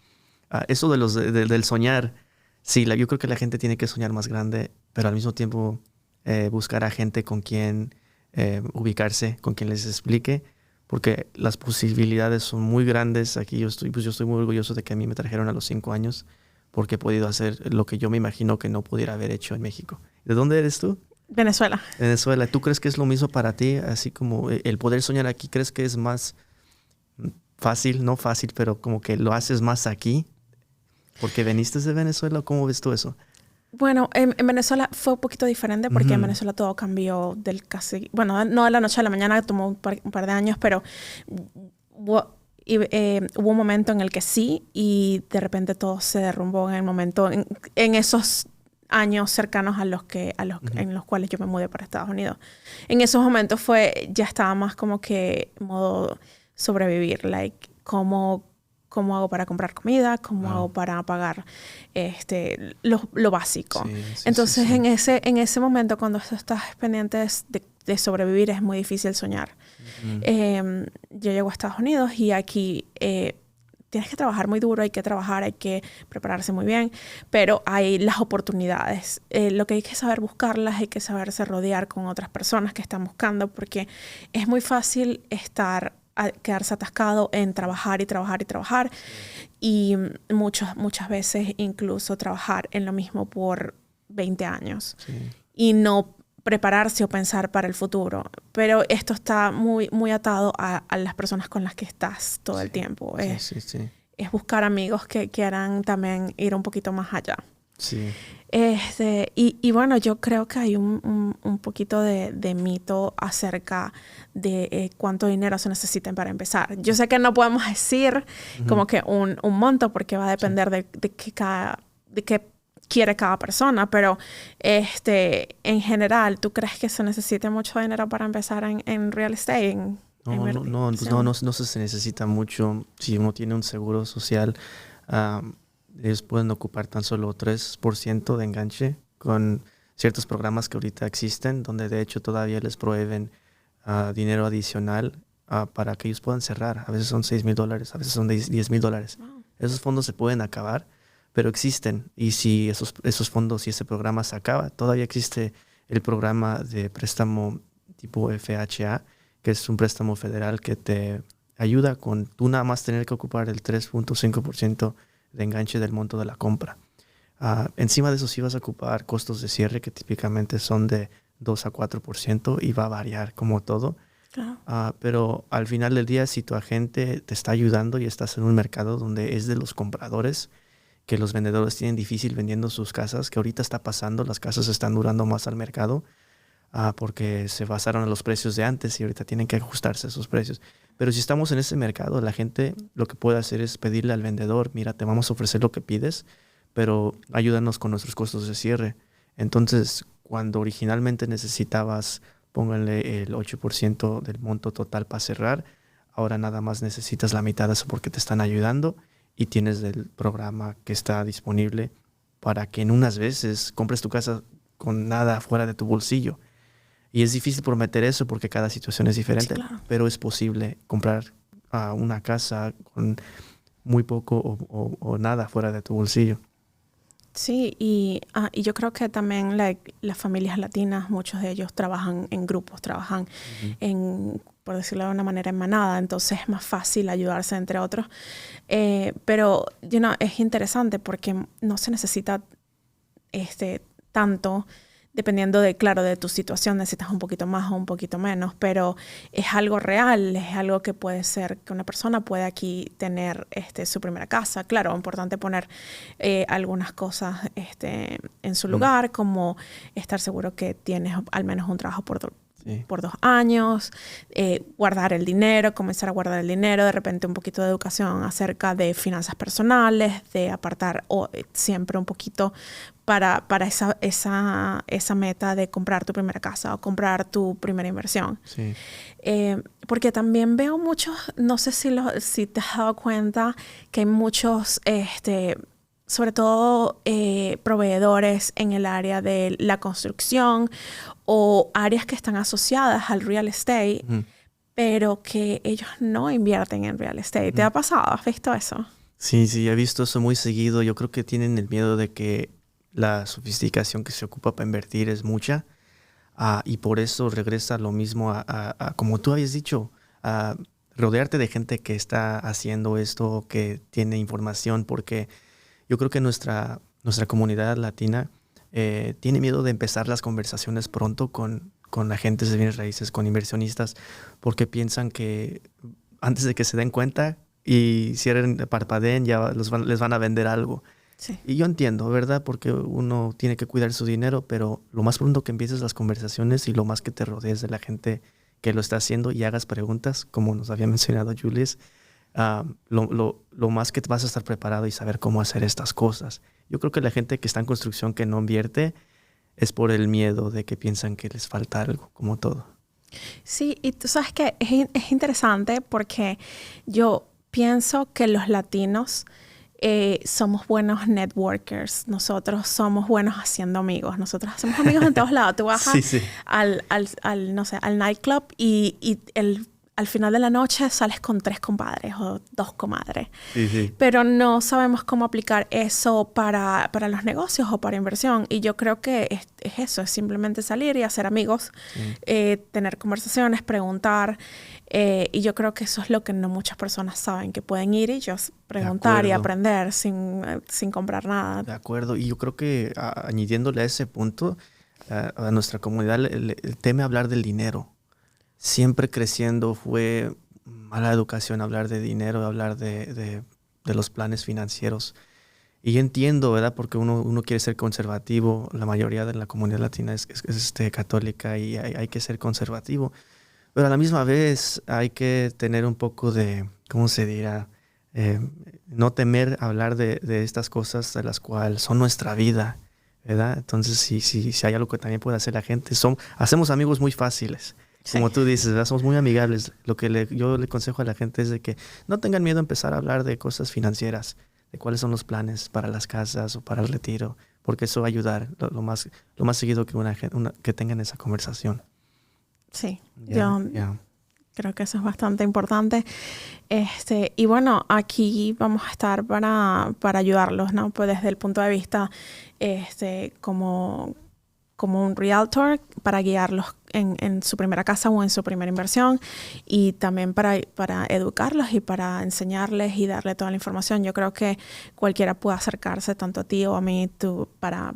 Eso del soñar, sí, yo creo que la gente tiene que soñar más grande, pero al mismo tiempo buscar a gente con quien ubicarse, con quien les explique, porque las posibilidades son muy grandes. Aquí yo estoy muy orgulloso de que a mí me trajeron a los 5 años porque he podido hacer lo que yo me imagino que no pudiera haber hecho en México. ¿De dónde eres tú? Venezuela. Venezuela. ¿Tú crees que es lo mismo para ti? Así como el poder soñar aquí, ¿crees que es más fácil? No fácil, pero como que lo haces más aquí porque veniste de Venezuela. ¿Cómo ves tú eso? Bueno, en Venezuela fue un poquito diferente porque en Venezuela todo cambió no de la noche a la mañana, tomó un par de años, pero hubo un momento en el que sí, y de repente todo se derrumbó en el momento, en esos años cercanos a los en los cuales yo me mudé para Estados Unidos. En esos momentos ya estaba más como que modo sobrevivir, like, ¿cómo hago para comprar comida? ¿Cómo hago para pagar lo básico? Entonces, en ese momento, cuando estás pendiente de sobrevivir, es muy difícil soñar. Yo llego a Estados Unidos y aquí tienes que trabajar muy duro, hay que trabajar, hay que prepararse muy bien, pero hay las oportunidades. Lo que hay que saber buscarlas, hay que saberse rodear con otras personas que están buscando, porque es muy fácil quedarse atascado en trabajar y trabajar y trabajar, y muchas veces incluso trabajar en lo mismo por 20 años y no prepararse o pensar para el futuro. Pero esto está muy, muy atado a las personas con las que estás todo el tiempo. Es buscar amigos que quieran también ir un poquito más allá. Sí. Y bueno, yo creo que hay un poquito de mito acerca de cuánto dinero se necesita para empezar. Yo sé que no podemos decir como que un monto, porque va a depender de qué quiere cada persona, pero en general, ¿tú crees que se necesita mucho dinero para empezar en real estate? No se necesita mucho. Si uno tiene un seguro social, ellos pueden ocupar tan solo 3% de enganche con ciertos programas que ahorita existen, donde de hecho todavía les proveen dinero adicional para que ellos puedan cerrar. A veces son $6,000, a veces son $10,000. Wow. Esos fondos se pueden acabar, pero existen. Y si esos fondos y ese programa se acaba, todavía existe el programa de préstamo tipo FHA, que es un préstamo federal que te ayuda con tú nada más tener que ocupar el 3.5% de enganche del monto de la compra. Encima de eso sí vas a ocupar costos de cierre que típicamente son de 2 a 4% y va a variar como todo. Claro. Pero al final del día, si tu agente te está ayudando y estás en un mercado donde es de los compradores, que los vendedores tienen difícil vendiendo sus casas, que ahorita está pasando, las casas están durando más al mercado porque se basaron en los precios de antes y ahorita tienen que ajustarse a esos precios. Pero si estamos en ese mercado, la gente lo que puede hacer es pedirle al vendedor, mira, te vamos a ofrecer lo que pides, pero ayúdanos con nuestros costos de cierre. Entonces, cuando originalmente necesitabas, pónganle el 8% del monto total para cerrar, ahora nada más necesitas la mitad de eso porque te están ayudando y tienes el programa que está disponible para que en unas veces compres tu casa con nada fuera de tu bolsillo. Y es difícil prometer eso porque cada situación es diferente, sí, claro, pero es posible comprar una casa con muy poco o nada fuera de tu bolsillo. Sí, y yo creo que también las familias latinas, muchos de ellos trabajan en grupos, trabajan por decirlo de una manera, en manada, entonces es más fácil ayudarse entre otros. Pero es interesante porque no se necesita tanto. Dependiendo de tu situación, necesitas un poquito más o un poquito menos, pero es algo real, es algo que puede ser que una persona puede aquí tener su primera casa. Claro, es importante poner algunas cosas en su lugar, como estar seguro que tienes al menos un trabajo por 2 años, guardar el dinero, comenzar a guardar el dinero, de repente un poquito de educación acerca de finanzas personales, de apartar siempre un poquito para esa meta de comprar tu primera casa o comprar tu primera inversión. Sí. Porque también veo muchos, no sé si te has dado cuenta que hay muchos, sobre todo proveedores en el área de la construcción o áreas que están asociadas al real estate, pero que ellos no invierten en real estate. ¿Te ha pasado? ¿Has visto eso? Sí, he visto eso muy seguido. Yo creo que tienen el miedo de que la sofisticación que se ocupa para invertir es mucha y por eso regresa lo mismo a como tú habías dicho, a rodearte de gente que está haciendo esto, que tiene información, porque yo creo que nuestra comunidad latina tiene miedo de empezar las conversaciones pronto con agentes de bienes raíces, con inversionistas, porque piensan que antes de que se den cuenta y cierren, parpadeen, ya les van a vender algo. Sí. Y yo entiendo, ¿verdad? Porque uno tiene que cuidar su dinero, pero lo más pronto que empieces las conversaciones y lo más que te rodees de la gente que lo está haciendo y hagas preguntas, como nos había mencionado Julius, lo más que vas a estar preparado y saber cómo hacer estas cosas. Yo creo que la gente que está en construcción que no invierte es por el miedo de que piensan que les falta algo, como todo. Sí, y tú sabes que es interesante porque yo pienso que los latinos somos buenos networkers. Nosotros somos buenos haciendo amigos. Nosotros hacemos amigos en todos lados. Tú vas Sí. no sé, al nightclub y al final de la noche sales con 3 compadres o 2 comadres. Sí. Pero no sabemos cómo aplicar eso para los negocios o para inversión. Y yo creo que es eso, es simplemente salir y hacer amigos, tener conversaciones, preguntar. Y yo creo que eso es lo que no muchas personas saben, que pueden ir y just preguntar y aprender sin comprar nada. De acuerdo. Y yo creo que añadiéndole a ese punto, a nuestra comunidad, el tema de hablar del dinero. Siempre creciendo fue mala educación hablar de dinero, hablar de los planes financieros. Y entiendo, ¿verdad? Porque uno quiere ser conservativo. La mayoría de la comunidad latina es católica y hay que ser conservativo. Pero a la misma vez hay que tener un poco de, ¿cómo se dirá? No temer hablar de estas cosas de las cuales son nuestra vida, ¿verdad? Entonces, si hay algo que también puede hacer la gente, hacemos amigos muy fáciles. Como tú dices, ¿verdad? Somos muy amigables. Lo que yo le aconsejo a la gente es de que no tengan miedo a empezar a hablar de cosas financieras, de cuáles son los planes para las casas o para el retiro, porque eso va a ayudar lo más seguido que tengan esa conversación. Sí, yo creo que eso es bastante importante. Y bueno, aquí vamos a estar para ayudarlos, ¿no? Pues desde el punto de vista como un realtor, para guiarlos en su primera casa o en su primera inversión, y también para educarlos y para enseñarles y darle toda la información. Yo creo que cualquiera puede acercarse, tanto a ti o a mí, para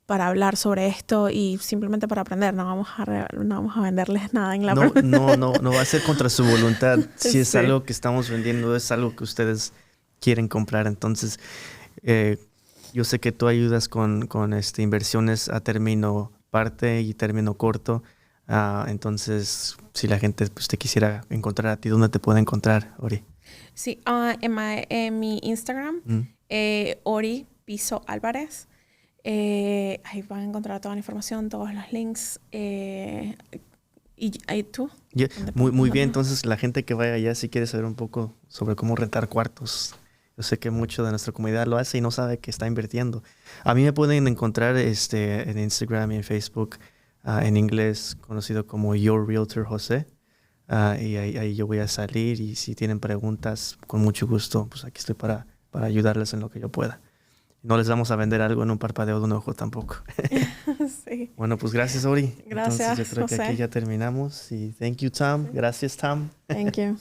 hablar sobre esto y simplemente para aprender. No vamos a venderles nada en la No va a ser contra su voluntad. Si es Sí. algo que estamos vendiendo, es algo que ustedes quieren comprar. Entonces, yo sé que tú ayudas con inversiones a término parte y término corto. Entonces, si la gente te quisiera encontrar a ti, ¿dónde te puede encontrar, Ori? Sí, en mi Instagram, Ori Piso Alvarez. Ahí van a encontrar toda la información, todos los links. ¿Y tú? Muy bien. Entonces, la gente que vaya allá, si quiere saber un poco sobre cómo rentar cuartos. Yo sé que mucho de nuestra comunidad lo hace y no sabe que está invirtiendo. A mí me pueden encontrar en Instagram y en Facebook, en inglés, conocido como Your Realtor José. Y ahí yo voy a salir, y si tienen preguntas, con mucho gusto, pues aquí estoy para ayudarles en lo que yo pueda. No les vamos a vender algo en un parpadeo de un ojo tampoco. Sí. Bueno, pues gracias, Ori. Gracias, Entonces yo creo José. que aquí ya terminamos. Y thank you, Tom. Gracias, Tom. Thank you.